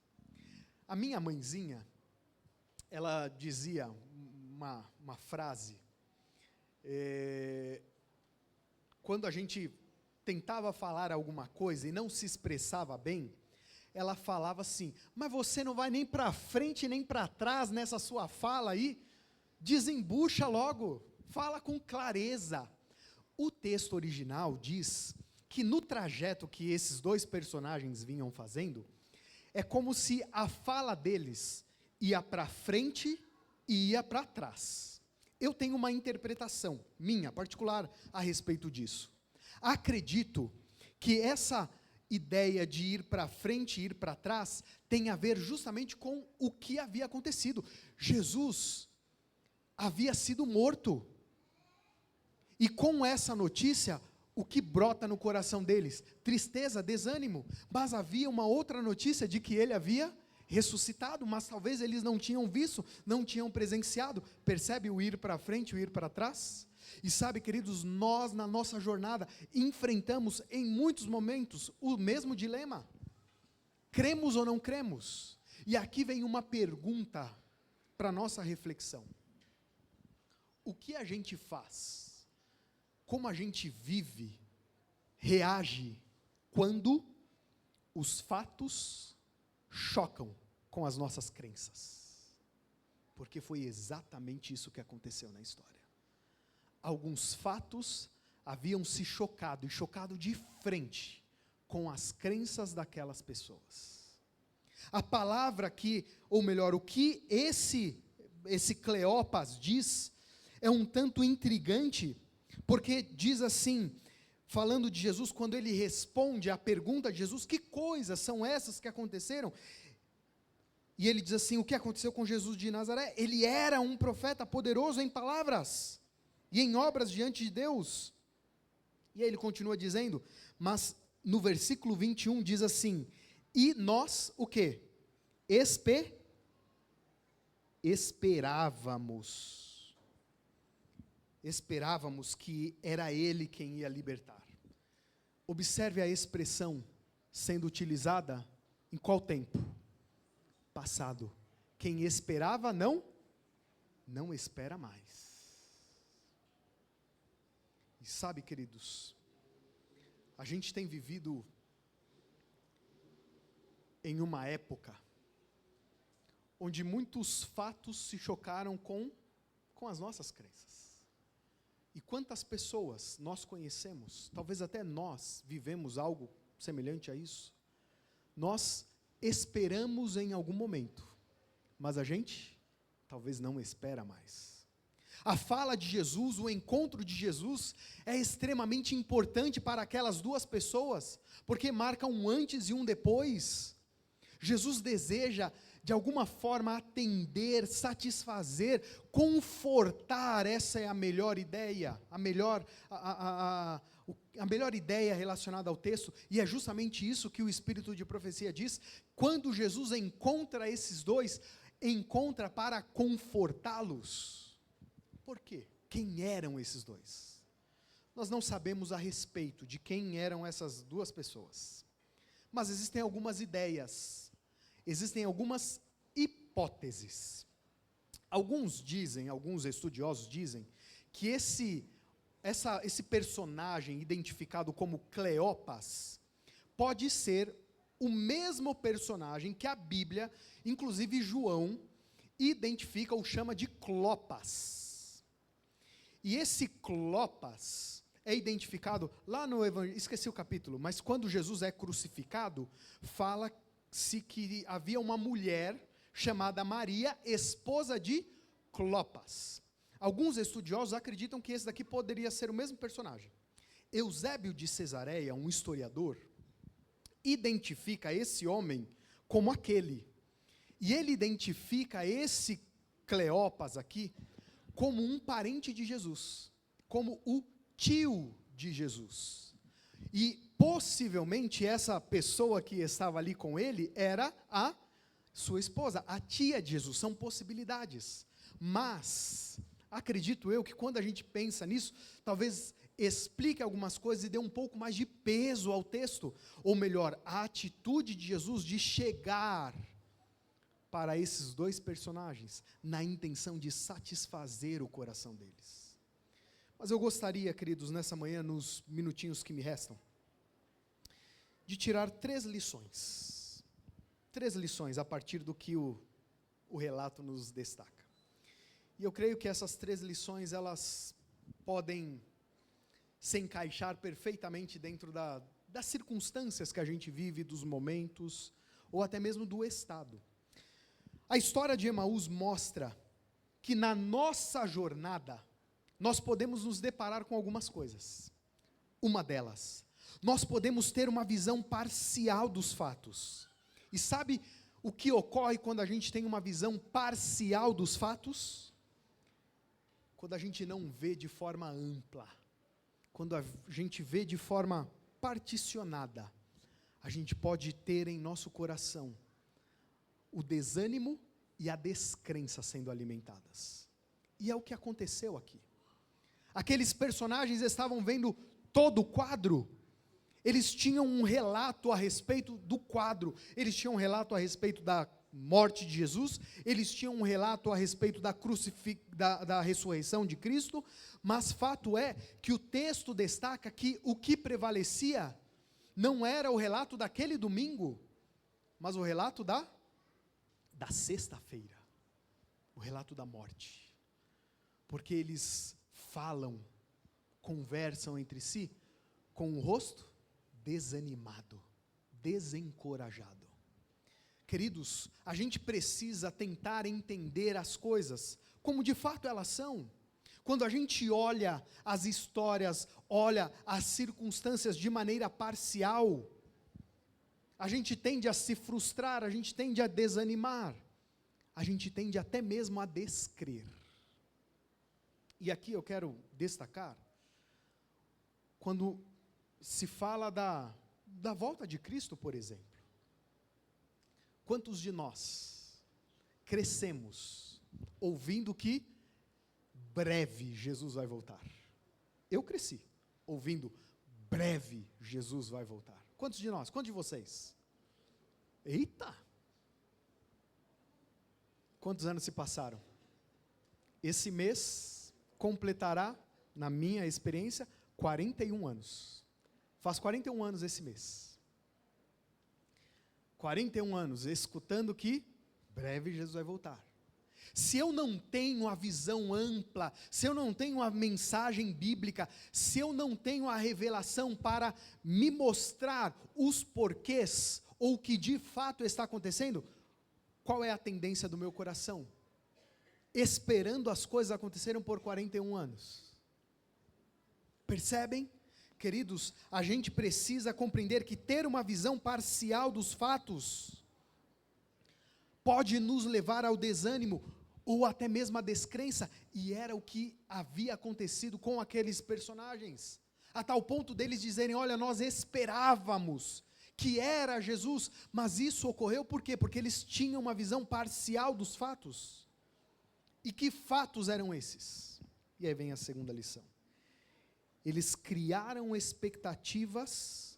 A minha mãezinha, ela dizia uma frase, quando a gente tentava falar alguma coisa e não se expressava bem, ela falava assim: mas você não vai nem para frente nem para trás nessa sua fala aí? Desembucha logo, fala com clareza. O texto original diz que no trajeto que esses dois personagens vinham fazendo, é como se a fala deles ia para frente e ia para trás. Eu tenho uma interpretação minha, particular, a respeito disso. Acredito que essa ideia de ir para frente e ir para trás tem a ver justamente com o que havia acontecido. Jesus havia sido morto. E com essa notícia, o que brota no coração deles? Tristeza, desânimo. Mas havia uma outra notícia de que ele havia ressuscitado, mas talvez eles não tinham visto, não tinham presenciado. Percebe o ir para frente, o ir para trás? E sabe, queridos, nós na nossa jornada enfrentamos em muitos momentos o mesmo dilema. Cremos ou não cremos? E aqui vem uma pergunta para nossa reflexão. O que a gente faz? Como a gente vive, reage, quando os fatos chocam com as nossas crenças? Porque foi exatamente isso que aconteceu na história. Alguns fatos haviam se chocado, e chocado de frente, com as crenças daquelas pessoas. A palavra que, ou melhor, o que esse Cleopas diz, é um tanto intrigante, porque diz assim, falando de Jesus, quando ele responde à pergunta de Jesus: que coisas são essas que aconteceram? E ele diz assim: o que aconteceu com Jesus de Nazaré? Ele era um profeta poderoso em palavras e em obras diante de Deus. E aí ele continua dizendo, mas no versículo 21 diz assim: e nós, o quê? Esperávamos que era Ele quem ia libertar. Observe a expressão sendo utilizada em qual tempo? Passado. Quem esperava não espera mais. E sabe, queridos, a gente tem vivido em uma época onde muitos fatos se chocaram com as nossas crenças. E quantas pessoas nós conhecemos, talvez até nós vivemos algo semelhante a isso. Nós esperamos em algum momento, mas a gente talvez não espera mais. A fala de Jesus, o encontro de Jesus, é extremamente importante para aquelas duas pessoas, porque marca um antes e um depois. Jesus deseja, de alguma forma, atender, satisfazer, confortar. Essa é a melhor ideia, a melhor ideia relacionada ao texto, e é justamente isso que o Espírito de Profecia diz. Quando Jesus encontra esses dois, encontra para confortá-los. Por quê? Quem eram esses dois? Nós não sabemos a respeito de quem eram essas duas pessoas, mas existem algumas ideias, existem algumas hipóteses. Alguns estudiosos dizem que esse personagem identificado como Cleopas pode ser o mesmo personagem que a Bíblia, inclusive João, identifica ou chama de Clopas. E esse Clopas é identificado lá no Evangelho, esqueci o capítulo, mas quando Jesus é crucificado, fala-se que havia uma mulher chamada Maria, esposa de Clopas. Alguns estudiosos acreditam que esse daqui poderia ser o mesmo personagem. Eusébio de Cesareia, um historiador, identifica esse homem como aquele. E ele identifica esse Cleopas aqui como um parente de Jesus, como o tio de Jesus. E possivelmente essa pessoa que estava ali com ele era a sua esposa, a tia de Jesus. São possibilidades. Mas acredito eu que quando a gente pensa nisso, talvez explique algumas coisas e dê um pouco mais de peso ao texto, ou melhor, a atitude de Jesus de chegar para esses dois personagens, na intenção de satisfazer o coração deles. Mas eu gostaria, queridos, nessa manhã, nos minutinhos que me restam, de tirar 3 lições. 3 lições a partir do que o relato nos destaca. E eu creio que essas 3 lições, elas podem se encaixar perfeitamente dentro das circunstâncias que a gente vive, dos momentos, ou até mesmo do estado. A história de Emaús mostra que na nossa jornada, nós podemos nos deparar com algumas coisas. Uma delas, nós podemos ter uma visão parcial dos fatos. E sabe o que ocorre quando a gente tem uma visão parcial dos fatos? Quando a gente não vê de forma ampla, quando a gente vê de forma particionada, a gente pode ter em nosso coração o desânimo e a descrença sendo alimentadas. E é o que aconteceu aqui. Aqueles personagens estavam vendo todo o quadro. Eles tinham um relato a respeito do quadro. Eles tinham um relato a respeito da morte de Jesus. Eles tinham um relato a respeito da ressurreição de Cristo. Mas fato é que o texto destaca que o que prevalecia não era o relato daquele domingo, mas o relato da sexta-feira, o relato da morte, porque eles falam, conversam entre si, com o rosto desanimado, desencorajado. Queridos, a gente precisa tentar entender as coisas como de fato elas são. Quando a gente olha as histórias, olha as circunstâncias de maneira parcial, a gente tende a se frustrar, a gente tende a desanimar, a gente tende até mesmo a descrer. E aqui eu quero destacar, quando se fala da volta de Cristo, por exemplo. Quantos de nós crescemos ouvindo que breve Jesus vai voltar? Eu cresci ouvindo breve Jesus vai voltar. Quantos de nós? Quantos de vocês? Eita! Quantos anos se passaram? Esse mês completará, na minha experiência, 41 anos. Faz 41 anos esse mês. 41 anos, escutando que breve Jesus vai voltar. Se eu não tenho a visão ampla, se eu não tenho a mensagem bíblica, se eu não tenho a revelação para me mostrar os porquês, ou o que de fato está acontecendo, qual é a tendência do meu coração? esperando as coisas acontecerem por 41 anos. Percebem? Queridos, a gente precisa compreender que ter uma visão parcial dos fatos pode nos levar ao desânimo ou até mesmo à descrença, e era o que havia acontecido com aqueles personagens, a tal ponto deles dizerem: olha, nós esperávamos que era Jesus, mas isso ocorreu por quê? Porque eles tinham uma visão parcial dos fatos. E que fatos eram esses? E aí vem a segunda lição. Eles criaram expectativas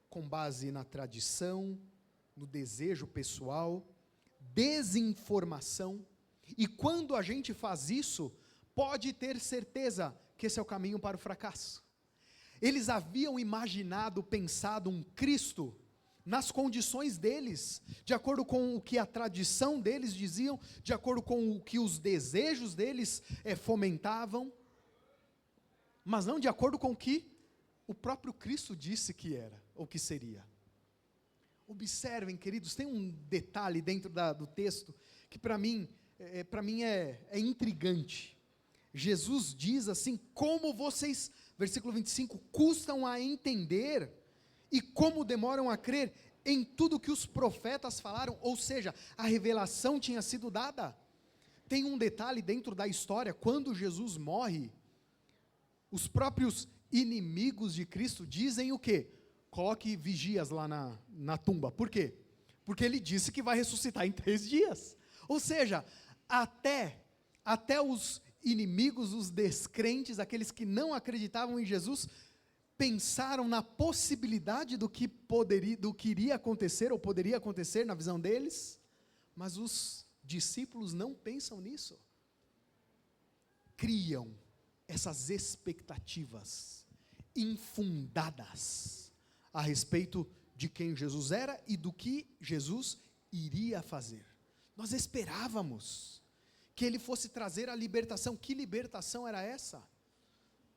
com base na tradição, no desejo pessoal, desinformação, e quando a gente faz isso, pode ter certeza que esse é o caminho para o fracasso. Eles haviam imaginado, pensado um Cristo nas condições deles, de acordo com o que a tradição deles diziam, de acordo com o que os desejos deles fomentavam, mas não de acordo com o que o próprio Cristo disse que era, ou que seria. Observem, queridos, tem um detalhe dentro do texto, que para mim é intrigante. Jesus diz assim: como vocês, versículo 25, custam a entender, e como demoram a crer em tudo que os profetas falaram, ou seja, a revelação tinha sido dada. Tem um detalhe dentro da história: quando Jesus morre, os próprios inimigos de Cristo dizem o quê? Coloque vigias lá na tumba. Por quê? Porque ele disse que vai ressuscitar em 3 dias. Ou seja, até os inimigos, os descrentes, aqueles que não acreditavam em Jesus, pensaram na possibilidade do que iria acontecer, ou poderia acontecer na visão deles, mas os discípulos não pensam nisso. Criam essas expectativas infundadas a respeito de quem Jesus era e do que Jesus iria fazer. Nós esperávamos que ele fosse trazer a libertação. Que libertação era essa?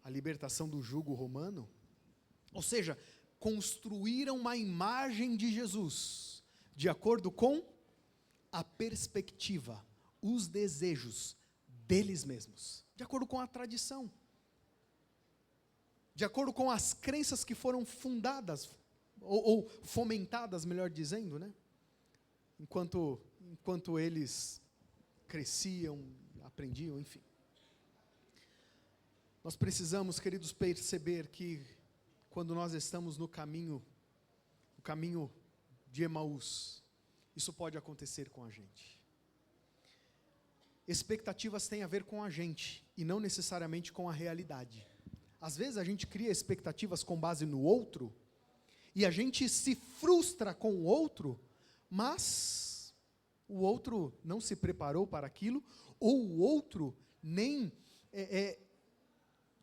A libertação do jugo romano. Ou seja, construíram uma imagem de Jesus de acordo com a perspectiva, os desejos deles mesmos, de acordo com a tradição, de acordo com as crenças que foram fundadas, ou fomentadas, melhor dizendo, né? Enquanto eles cresciam, aprendiam, enfim. Nós precisamos, queridos, perceber que quando nós estamos no caminho de Emaús, isso pode acontecer com a gente. Expectativas têm a ver com a gente, e não necessariamente com a realidade. Às vezes a gente cria expectativas com base no outro, e a gente se frustra com o outro, mas o outro não se preparou para aquilo, ou o outro nem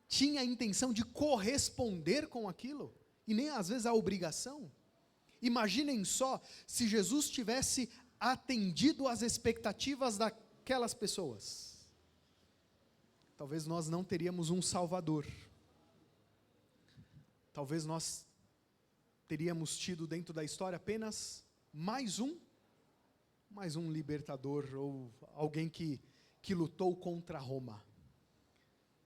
tinha a intenção de corresponder com aquilo, e nem às vezes a obrigação. Imaginem só, se Jesus tivesse atendido às expectativas daquelas pessoas, talvez nós não teríamos um Salvador, talvez nós teríamos tido dentro da história apenas mais um libertador, ou alguém que lutou contra Roma.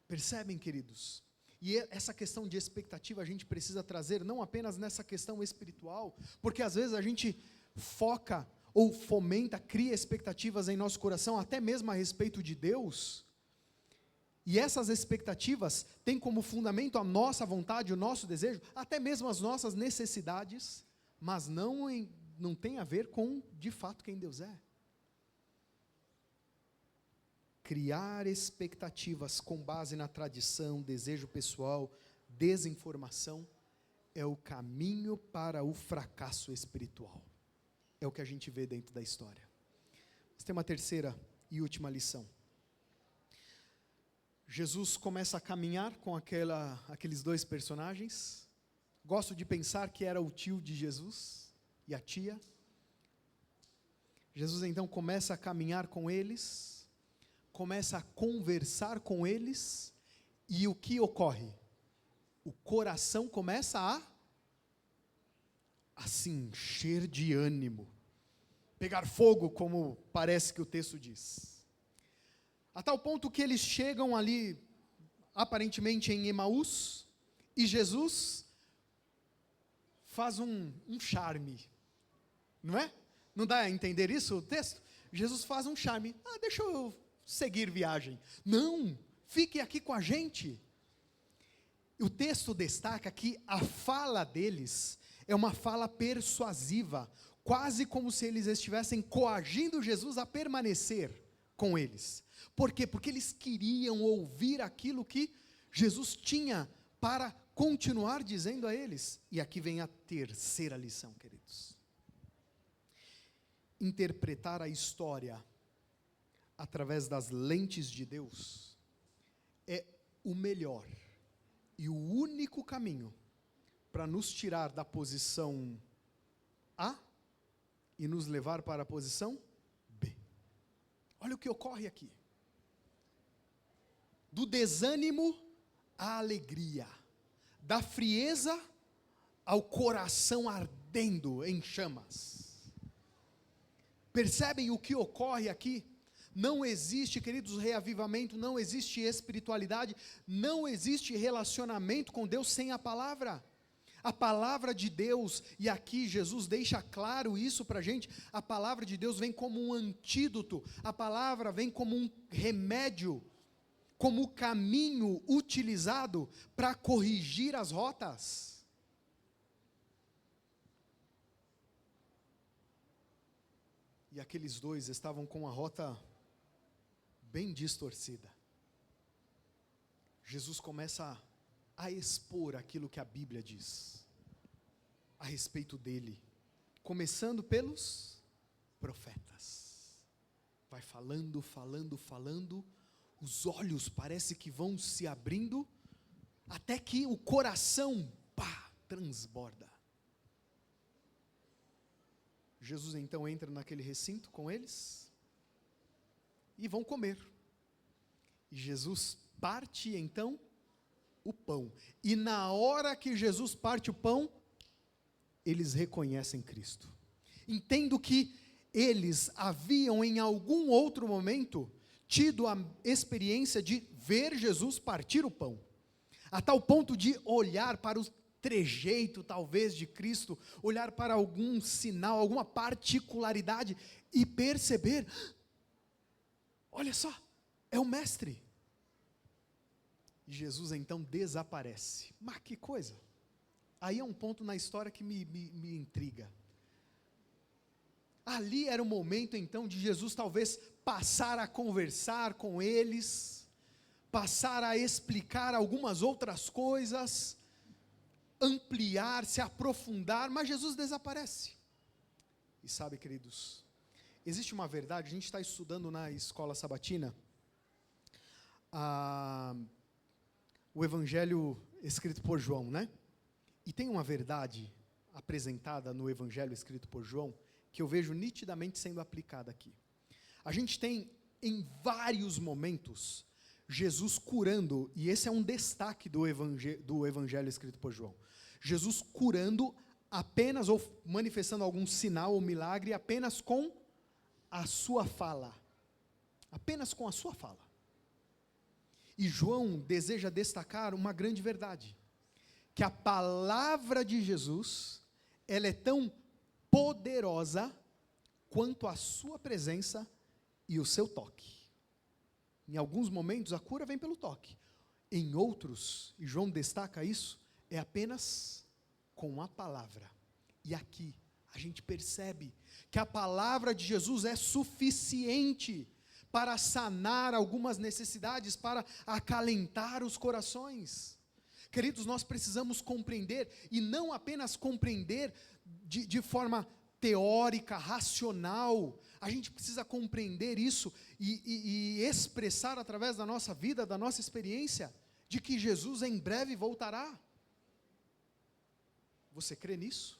Percebem, queridos? E essa questão de expectativa a gente precisa trazer não apenas nessa questão espiritual, porque às vezes a gente foca ou fomenta, cria expectativas em nosso coração, até mesmo a respeito de Deus, e essas expectativas têm como fundamento a nossa vontade, o nosso desejo, até mesmo as nossas necessidades, mas não tem a ver com, de fato, quem Deus é. Criar expectativas com base na tradição, desejo pessoal, desinformação, é o caminho para o fracasso espiritual. É o que a gente vê dentro da história. Mas tem uma terceira e última lição. Jesus começa a caminhar com aqueles 2 personagens. Gosto de pensar que era o tio de Jesus e a tia. Jesus então começa a caminhar com eles, começa a conversar com eles, e o que ocorre? O coração começa a se encher de ânimo, pegar fogo, como parece que o texto diz. A tal ponto que eles chegam ali, aparentemente em Emaús, e Jesus faz um charme, não é? Não dá a entender isso o texto? Jesus faz um charme. Deixa eu seguir viagem. Não, fique aqui com a gente. O texto destaca que a fala deles é uma fala persuasiva, quase como se eles estivessem coagindo Jesus a permanecer com eles. Por quê? Porque eles queriam ouvir aquilo que Jesus tinha para continuar dizendo a eles. E aqui vem a terceira lição, queridos. Interpretar a história através das lentes de Deus é o melhor e o único caminho para nos tirar da posição A e nos levar para a posição B. Olha o que ocorre aqui. Do desânimo à alegria, da frieza ao coração ardendo em chamas. Percebem o que ocorre aqui? Não existe, queridos, reavivamento, não existe espiritualidade, não existe relacionamento com Deus sem a palavra. A palavra de Deus, e aqui Jesus deixa claro isso para a gente, a palavra de Deus vem como um antídoto, a palavra vem como um remédio, como o caminho utilizado para corrigir as rotas. E aqueles dois estavam com a rota bem distorcida. Jesus começa a expor aquilo que a Bíblia diz a respeito dele, começando pelos profetas. Vai falando, os olhos parece que vão se abrindo, até que o coração, transborda. Jesus então entra naquele recinto com eles, e vão comer. E Jesus parte então o pão. E na hora que Jesus parte o pão, eles reconhecem Cristo. Entendo que eles haviam em algum outro momento tido a experiência de ver Jesus partir o pão, a tal ponto de olhar para o trejeito talvez de Cristo, olhar para algum sinal, alguma particularidade e perceber, olha só, é o mestre. E Jesus então desaparece. Mas que coisa! Aí é um ponto na história que me intriga. Ali era o momento então de Jesus talvez passar a conversar com eles, passar a explicar algumas outras coisas, ampliar, se aprofundar, mas Jesus desaparece. E sabe, queridos, existe uma verdade, a gente está estudando na escola sabatina, o Evangelho escrito por João, né? E tem uma verdade apresentada no Evangelho escrito por João, que eu vejo nitidamente sendo aplicada aqui. A gente tem, em vários momentos, Jesus curando, e esse é um destaque do Evangelho escrito por João. Jesus curando apenas, ou manifestando algum sinal ou milagre, apenas com a sua fala. Apenas com a sua fala. E João deseja destacar uma grande verdade, que a palavra de Jesus, ela é tão poderosa quanto a sua presença e o seu toque. Em alguns momentos a cura vem pelo toque, em outros, e João destaca isso, é apenas com a palavra. E aqui a gente percebe que a palavra de Jesus é suficiente para sanar algumas necessidades, para acalentar os corações. Queridos, nós precisamos compreender, e não apenas compreender de forma teórica, racional, a gente precisa compreender isso e expressar através da nossa vida, da nossa experiência, de que Jesus em breve voltará. Você crê nisso?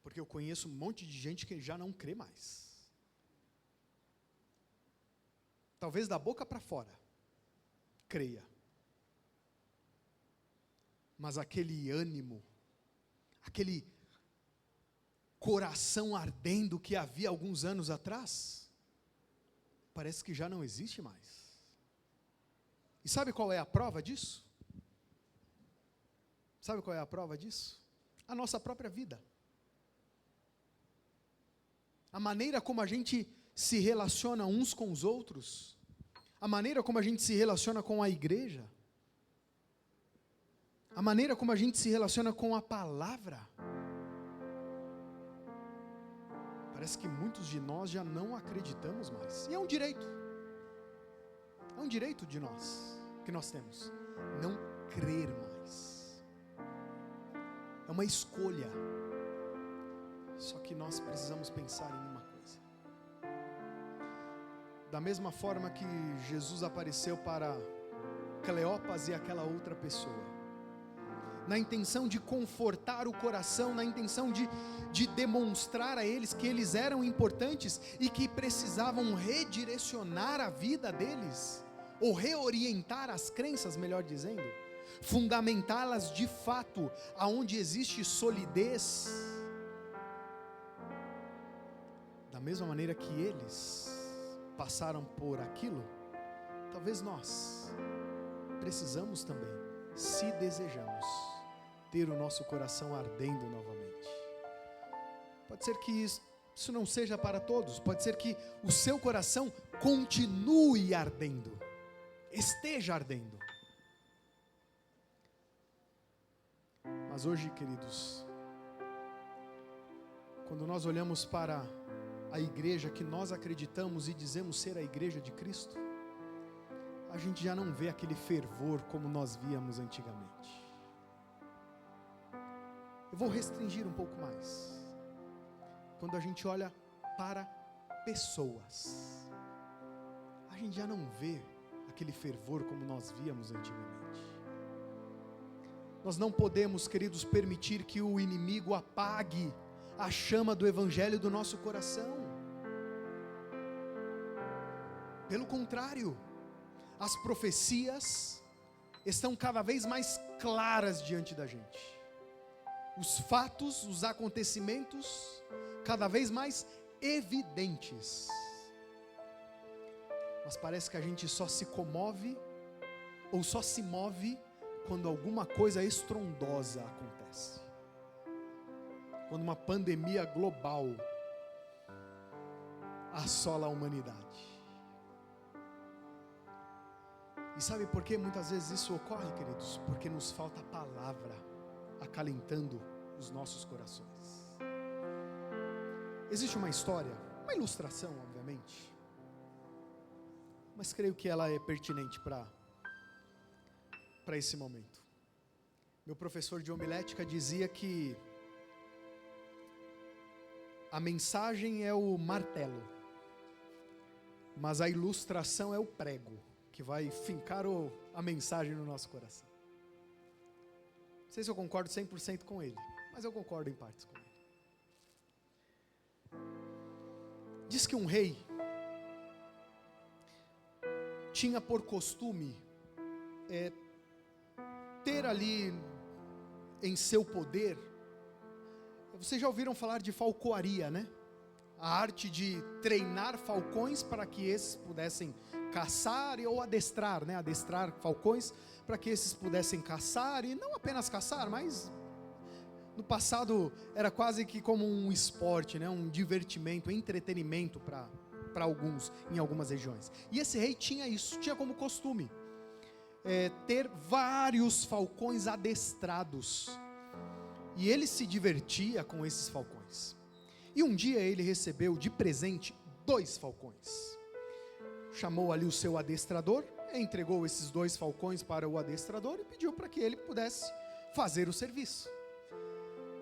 Porque eu conheço um monte de gente que já não crê mais. Talvez da boca para fora, creia. Mas aquele ânimo, aquele coração ardendo que havia alguns anos atrás, parece que já não existe mais. E sabe qual é a prova disso? Sabe qual é a prova disso? A nossa própria vida. A maneira como a gente se relaciona uns com os outros, a maneira como a gente se relaciona com a igreja, a maneira como a gente se relaciona com a palavra. Parece que muitos de nós já não acreditamos mais. E é um direito. É um direito de nós, que nós temos. Não crer mais. É uma escolha. Só que nós precisamos pensar em uma coisa. Da mesma forma que Jesus apareceu para Cleopas e aquela outra pessoa, na intenção de confortar o coração, na intenção de demonstrar a eles que eles eram importantes e que precisavam redirecionar a vida deles, ou reorientar as crenças, melhor dizendo, fundamentá-las de fato, aonde existe solidez. Da mesma maneira que eles passaram por aquilo, talvez nós precisamos também, se desejamos, ter o nosso coração ardendo novamente. Pode ser que isso não seja para todos, pode ser que o seu coração continue ardendo, esteja ardendo. Mas hoje, queridos, quando nós olhamos para a igreja que nós acreditamos e dizemos ser a igreja de Cristo, a gente já não vê aquele fervor como nós víamos antigamente. Eu vou restringir um pouco mais. Quando a gente olha para pessoas, a gente já não vê aquele fervor como nós víamos antigamente. Nós não podemos, queridos, permitir que o inimigo apague a chama do evangelho do nosso coração. Pelo contrário, as profecias estão cada vez mais claras diante da gente. Os fatos, os acontecimentos, cada vez mais evidentes. Mas parece que a gente só se comove, ou só se move, quando alguma coisa estrondosa acontece. Quando uma pandemia global assola a humanidade. E sabe por que muitas vezes isso ocorre, queridos? Porque nos falta a palavra acalentando os nossos corações. Existe uma história, uma ilustração, obviamente, mas creio que ela é pertinente para esse momento. Meu professor de homilética dizia que a mensagem é o martelo, mas a ilustração é o prego, que vai fincar a mensagem no nosso coração. Não sei se eu concordo 100% com ele, mas eu concordo em partes com ele. Diz que um rei tinha por costume ter ali em seu poder, vocês já ouviram falar de falcoaria, né? A arte de treinar falcões para que esses pudessem caçar ou adestrar, né? Adestrar falcões para que esses pudessem caçar, e não apenas caçar, mas no passado era quase que como um esporte, né? Um divertimento, entretenimento para alguns, em algumas regiões. E esse rei tinha isso, tinha como costume ter vários falcões adestrados, e ele se divertia com esses falcões. E um dia ele recebeu de presente 2 falcões. Chamou ali o seu adestrador, entregou esses 2 falcões para o adestrador e pediu para que ele pudesse fazer o serviço.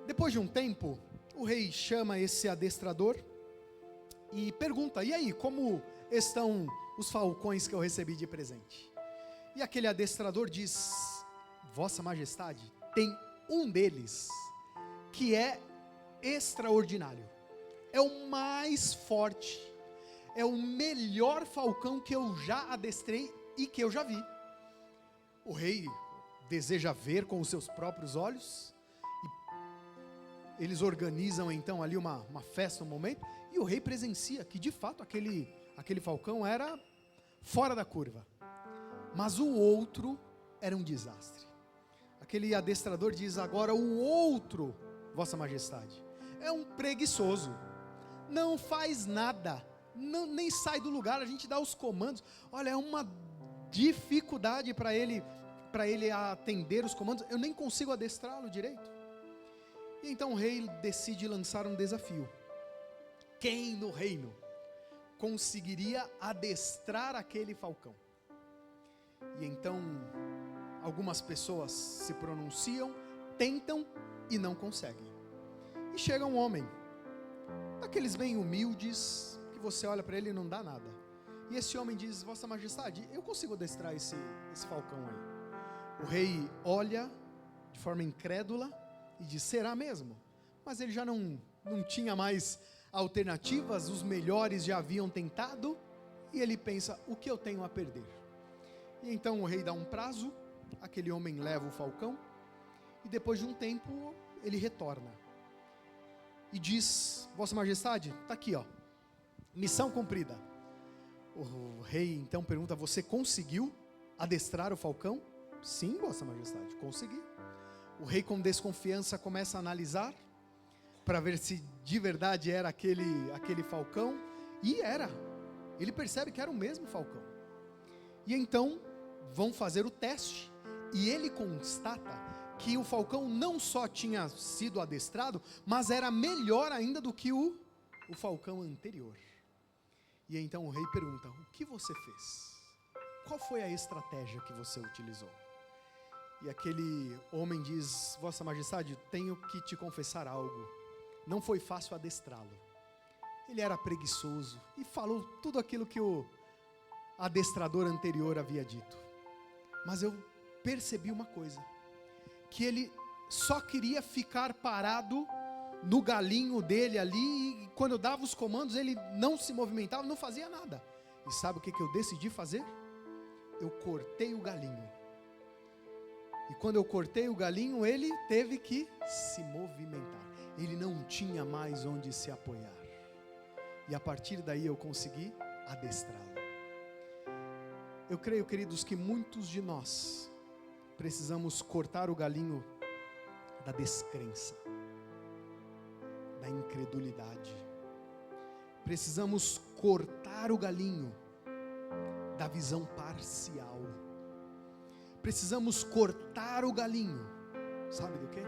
Depois de um tempo, o rei chama esse adestrador e pergunta: e aí, como estão os falcões que eu recebi de presente? E aquele adestrador diz: Vossa Majestade, tem um deles que é extraordinário, é o mais forte, é o melhor falcão que eu já adestrei e que eu já vi. O rei deseja ver com os seus próprios olhos, e eles organizam então ali uma festa, um momento, e o rei presencia que de fato aquele aquele falcão era fora da curva. Mas o outro era um desastre. Aquele adestrador diz: agora o outro, Vossa Majestade, é um preguiçoso, não faz nada, nem sai do lugar, a gente dá os comandos. Olha, é uma dificuldade para ele atender os comandos, eu nem consigo adestrá-lo direito. E então o rei decide lançar um desafio. Quem no reino conseguiria adestrar aquele falcão? E então algumas pessoas se pronunciam, tentam e não conseguem. E chega um homem, daqueles bem humildes, que você olha para ele e não dá nada. E esse homem diz: Vossa Majestade, eu consigo adestrar esse falcão aí. O rei olha de forma incrédula e diz: será mesmo? Mas ele já não tinha mais alternativas, os melhores já haviam tentado, e ele pensa: o que eu tenho a perder? E então o rei dá um prazo, aquele homem leva o falcão, e depois de um tempo ele retorna. E diz: Vossa Majestade, está aqui, ó, missão cumprida. O rei então pergunta: você conseguiu adestrar o falcão? Sim, Vossa Majestade, consegui. O rei, com desconfiança, começa a analisar para ver se de verdade era aquele falcão, e era. Ele percebe que era o mesmo falcão. E então vão fazer o teste, e ele constata que o falcão não só tinha sido adestrado, mas era melhor ainda do que o falcão anterior. E então o rei pergunta: o que você fez? Qual foi a estratégia que você utilizou? E aquele homem diz: Vossa Majestade, tenho que te confessar algo. Não foi fácil adestrá-lo. Ele era preguiçoso e falou tudo aquilo que o adestrador anterior havia dito. Mas eu percebi uma coisa, que ele só queria ficar parado no galinho dele ali, e quando eu dava os comandos ele não se movimentava, não fazia nada. E sabe o que eu decidi fazer? Eu cortei o galinho. E quando eu cortei o galinho, ele teve que se movimentar. Ele não tinha mais onde se apoiar. E a partir daí eu consegui adestrá-lo. Eu creio, queridos, que muitos de nós precisamos cortar o galinho da descrença, da incredulidade. Precisamos cortar o galinho da visão parcial. Precisamos cortar o galinho, sabe do quê?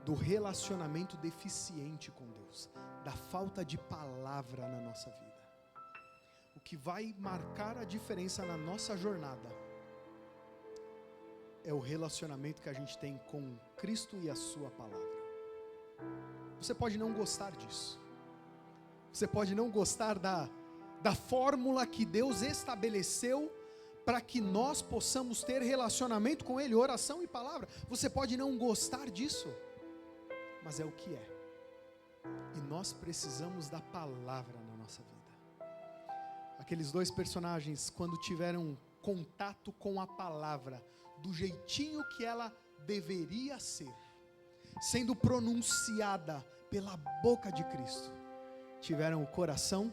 Do relacionamento deficiente com Deus, da falta de palavra na nossa vida. O que vai marcar a diferença na nossa jornada é o relacionamento que a gente tem com Cristo e a sua palavra. Você pode não gostar disso. Você pode não gostar da fórmula que Deus estabeleceu para que nós possamos ter relacionamento com Ele, oração e palavra. Você pode não gostar disso, mas é o que é. E nós precisamos da palavra na nossa vida. Aqueles dois personagens, quando tiveram contato com a palavra, do jeitinho que ela deveria ser, sendo pronunciada pela boca de Cristo, tiveram o coração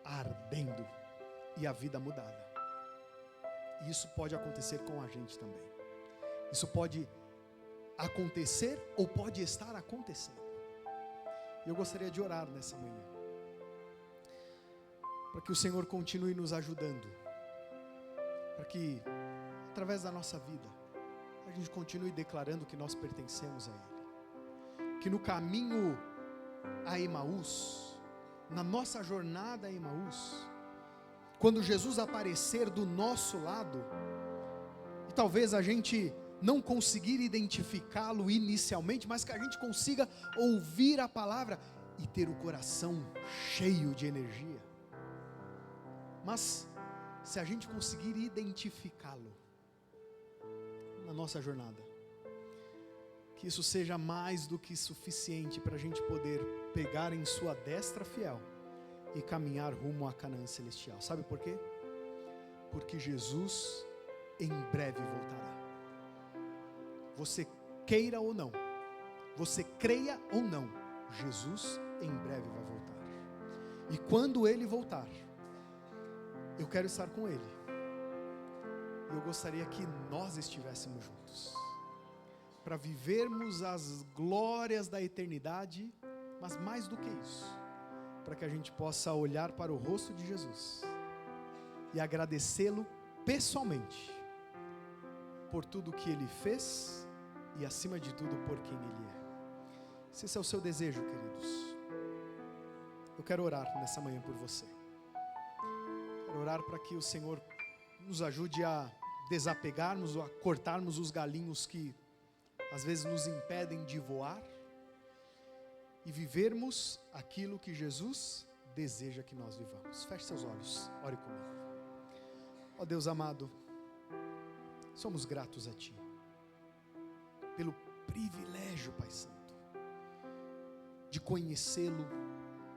ardendo e a vida mudada. E isso pode acontecer com a gente também. Isso pode acontecer ou pode estar acontecendo. Eu gostaria de orar nessa manhã, para que o Senhor continue nos ajudando, para que através da nossa vida a gente continue declarando que nós pertencemos a Ele. Que no caminho a Emaús, na nossa jornada a Emaús, quando Jesus aparecer do nosso lado, e talvez a gente não conseguir identificá-lo inicialmente, mas que a gente consiga ouvir a palavra e ter o coração cheio de energia. Mas se a gente conseguir identificá-lo na nossa jornada, que isso seja mais do que suficiente para a gente poder pegar em sua destra fiel e caminhar rumo à Canaã celestial. Sabe por quê? Porque Jesus em breve voltará. Você queira ou não, você creia ou não, Jesus em breve vai voltar. E quando Ele voltar, eu quero estar com Ele. E eu gostaria que nós estivéssemos juntos, para vivermos as glórias da eternidade, mas mais do que isso, para que a gente possa olhar para o rosto de Jesus e agradecê-lo pessoalmente por tudo que Ele fez e, acima de tudo, por quem Ele é. Se esse é o seu desejo, queridos, eu quero orar nessa manhã por você. Quero orar para que o Senhor nos ajude a desapegarmos ou a cortarmos os galinhos que às vezes nos impedem de voar e vivermos aquilo que Jesus deseja que nós vivamos. Feche seus olhos, ore comigo. Ó Deus amado, somos gratos a Ti pelo privilégio, Pai Santo, de conhecê-lo,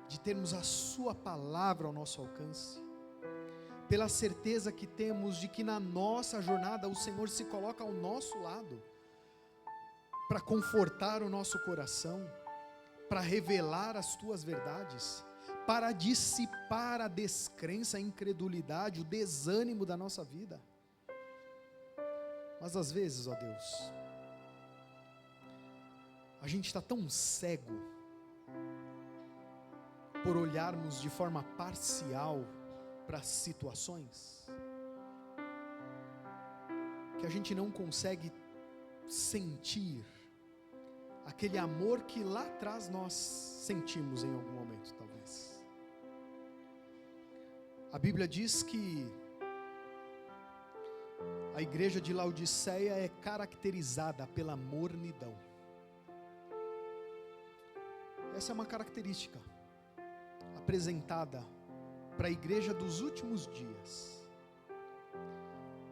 de termos a Sua palavra ao nosso alcance, pela certeza que temos de que na nossa jornada o Senhor se coloca ao nosso lado, para confortar o nosso coração, para revelar as Tuas verdades, para dissipar a descrença, a incredulidade, o desânimo da nossa vida. Mas às vezes, ó Deus, a gente está tão cego por olharmos de forma parcial para as situações, que a gente não consegue sentir aquele amor que lá atrás nós sentimos em algum momento, talvez. A Bíblia diz que a igreja de Laodiceia é caracterizada pela mornidão. Essa é uma característica apresentada para a igreja dos últimos dias.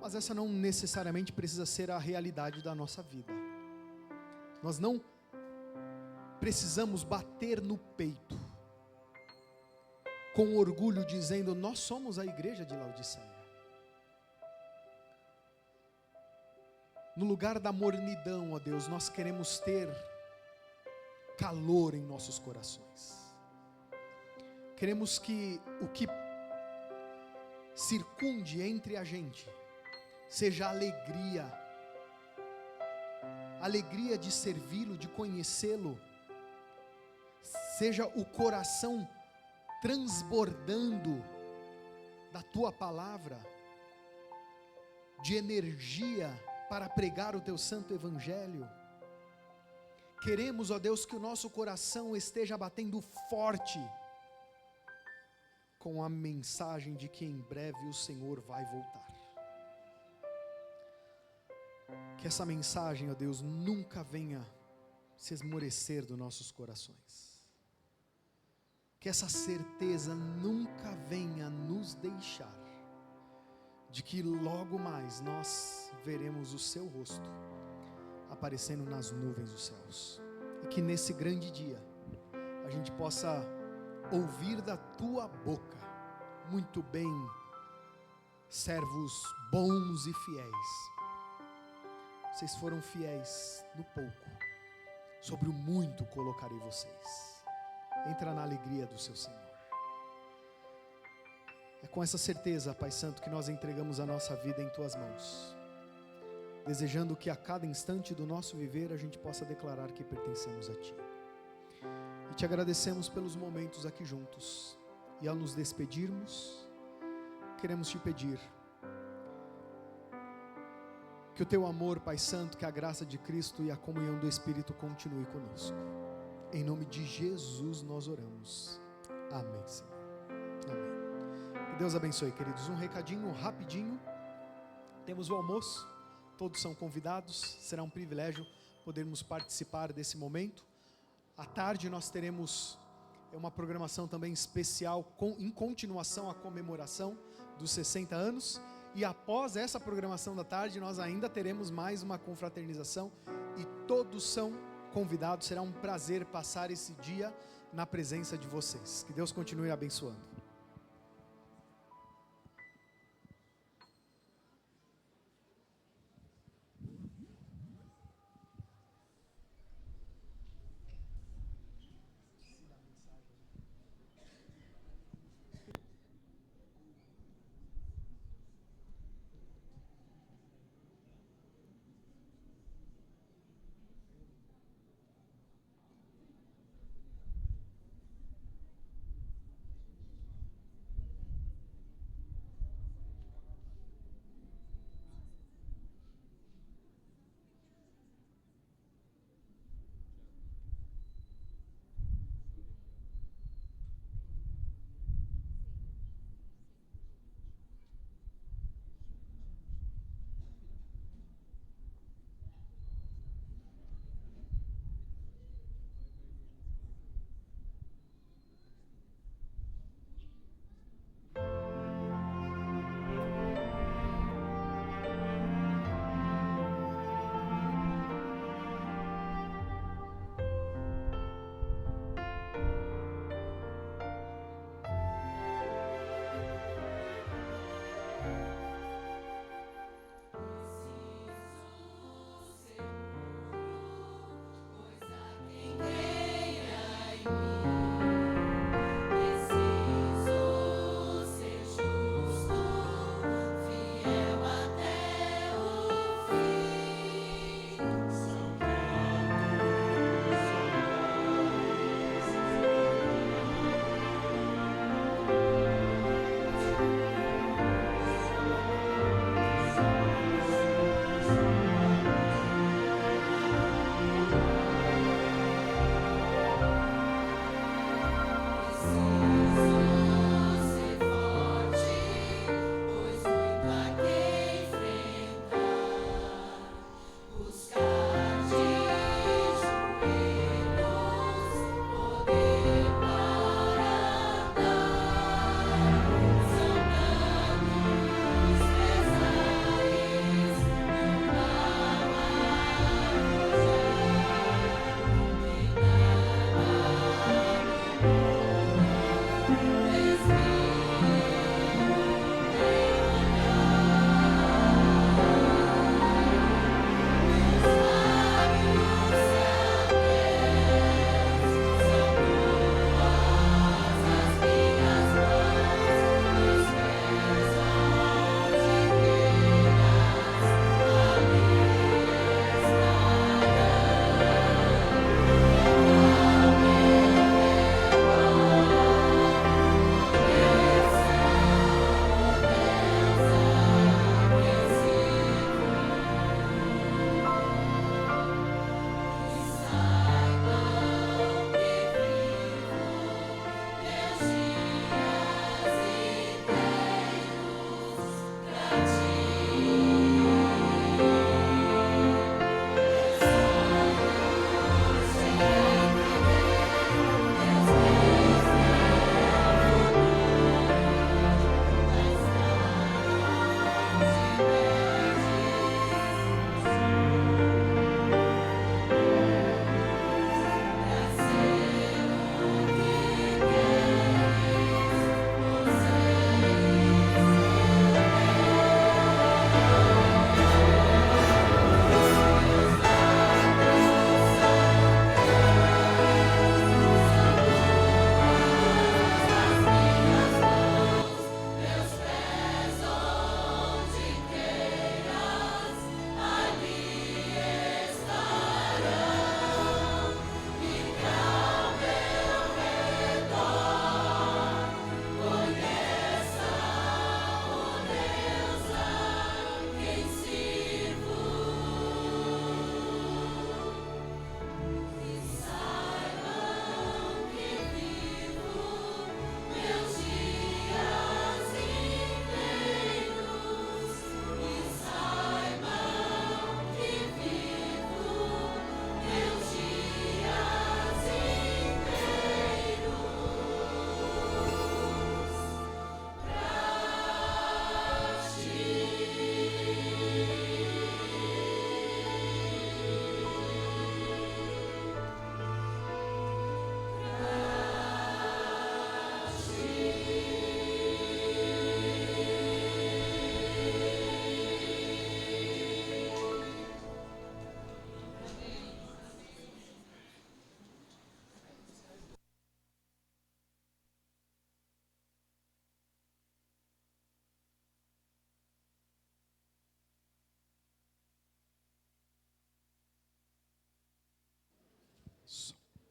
Mas essa não necessariamente precisa ser a realidade da nossa vida. Nós não precisamos bater no peito com orgulho dizendo: nós somos a igreja de Laodiceia. No lugar da mornidão, ó Deus, nós queremos ter calor em nossos corações. Queremos que o que circunde entre a gente seja alegria, alegria de servi-lo, de conhecê-lo, seja o coração transbordando da Tua palavra, de energia para pregar o Teu santo evangelho. Queremos, ó Deus, que o nosso coração esteja batendo forte com a mensagem de que em breve o Senhor vai voltar. Que essa mensagem, ó Deus, nunca venha se esmorecer dos nossos corações. Que essa certeza nunca venha nos deixar de que logo mais nós veremos o Seu rosto aparecendo nas nuvens dos céus. E que nesse grande dia a gente possa ouvir da Tua boca: muito bem, servos bons e fiéis. Vocês foram fiéis no pouco, sobre o muito colocarei vocês. Entra na alegria do seu Senhor. É com essa certeza, Pai Santo, que nós entregamos a nossa vida em Tuas mãos, desejando que a cada instante do nosso viver a gente possa declarar que pertencemos a Ti. E Te agradecemos pelos momentos aqui juntos. E ao nos despedirmos, queremos Te pedir que o Teu amor, Pai Santo, que a graça de Cristo e a comunhão do Espírito continue conosco. Em nome de Jesus nós oramos. Amém, Senhor. Amém. Que Deus abençoe, queridos. Um recadinho rapidinho. Temos o almoço. Todos são convidados. Será um privilégio podermos participar desse momento. À tarde nós teremos uma programação também especial em continuação à comemoração dos 60 anos. E após essa programação da tarde, nós ainda teremos mais uma confraternização e todos são convidados. Será um prazer passar esse dia na presença de vocês. Que Deus continue abençoando.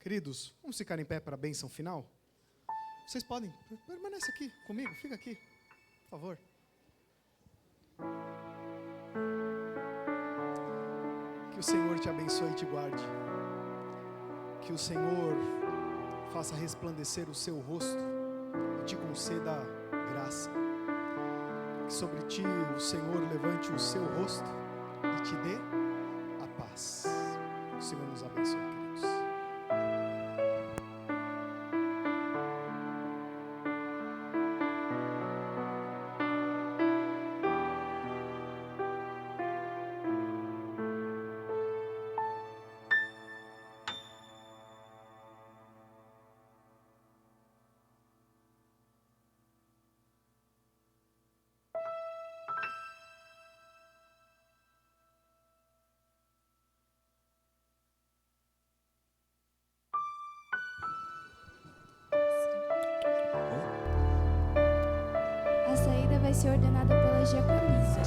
Queridos, vamos ficar em pé para a bênção final? Vocês podem, permanece aqui comigo, fica aqui, por favor. Que o Senhor te abençoe e te guarde. Que o Senhor faça resplandecer o seu rosto e te conceda graça. Que sobre ti o Senhor levante o seu rosto e te dê a paz. O Senhor nos abençoe, queridos. A saída vai ser ordenada pela diaconisa.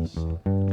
Ficha.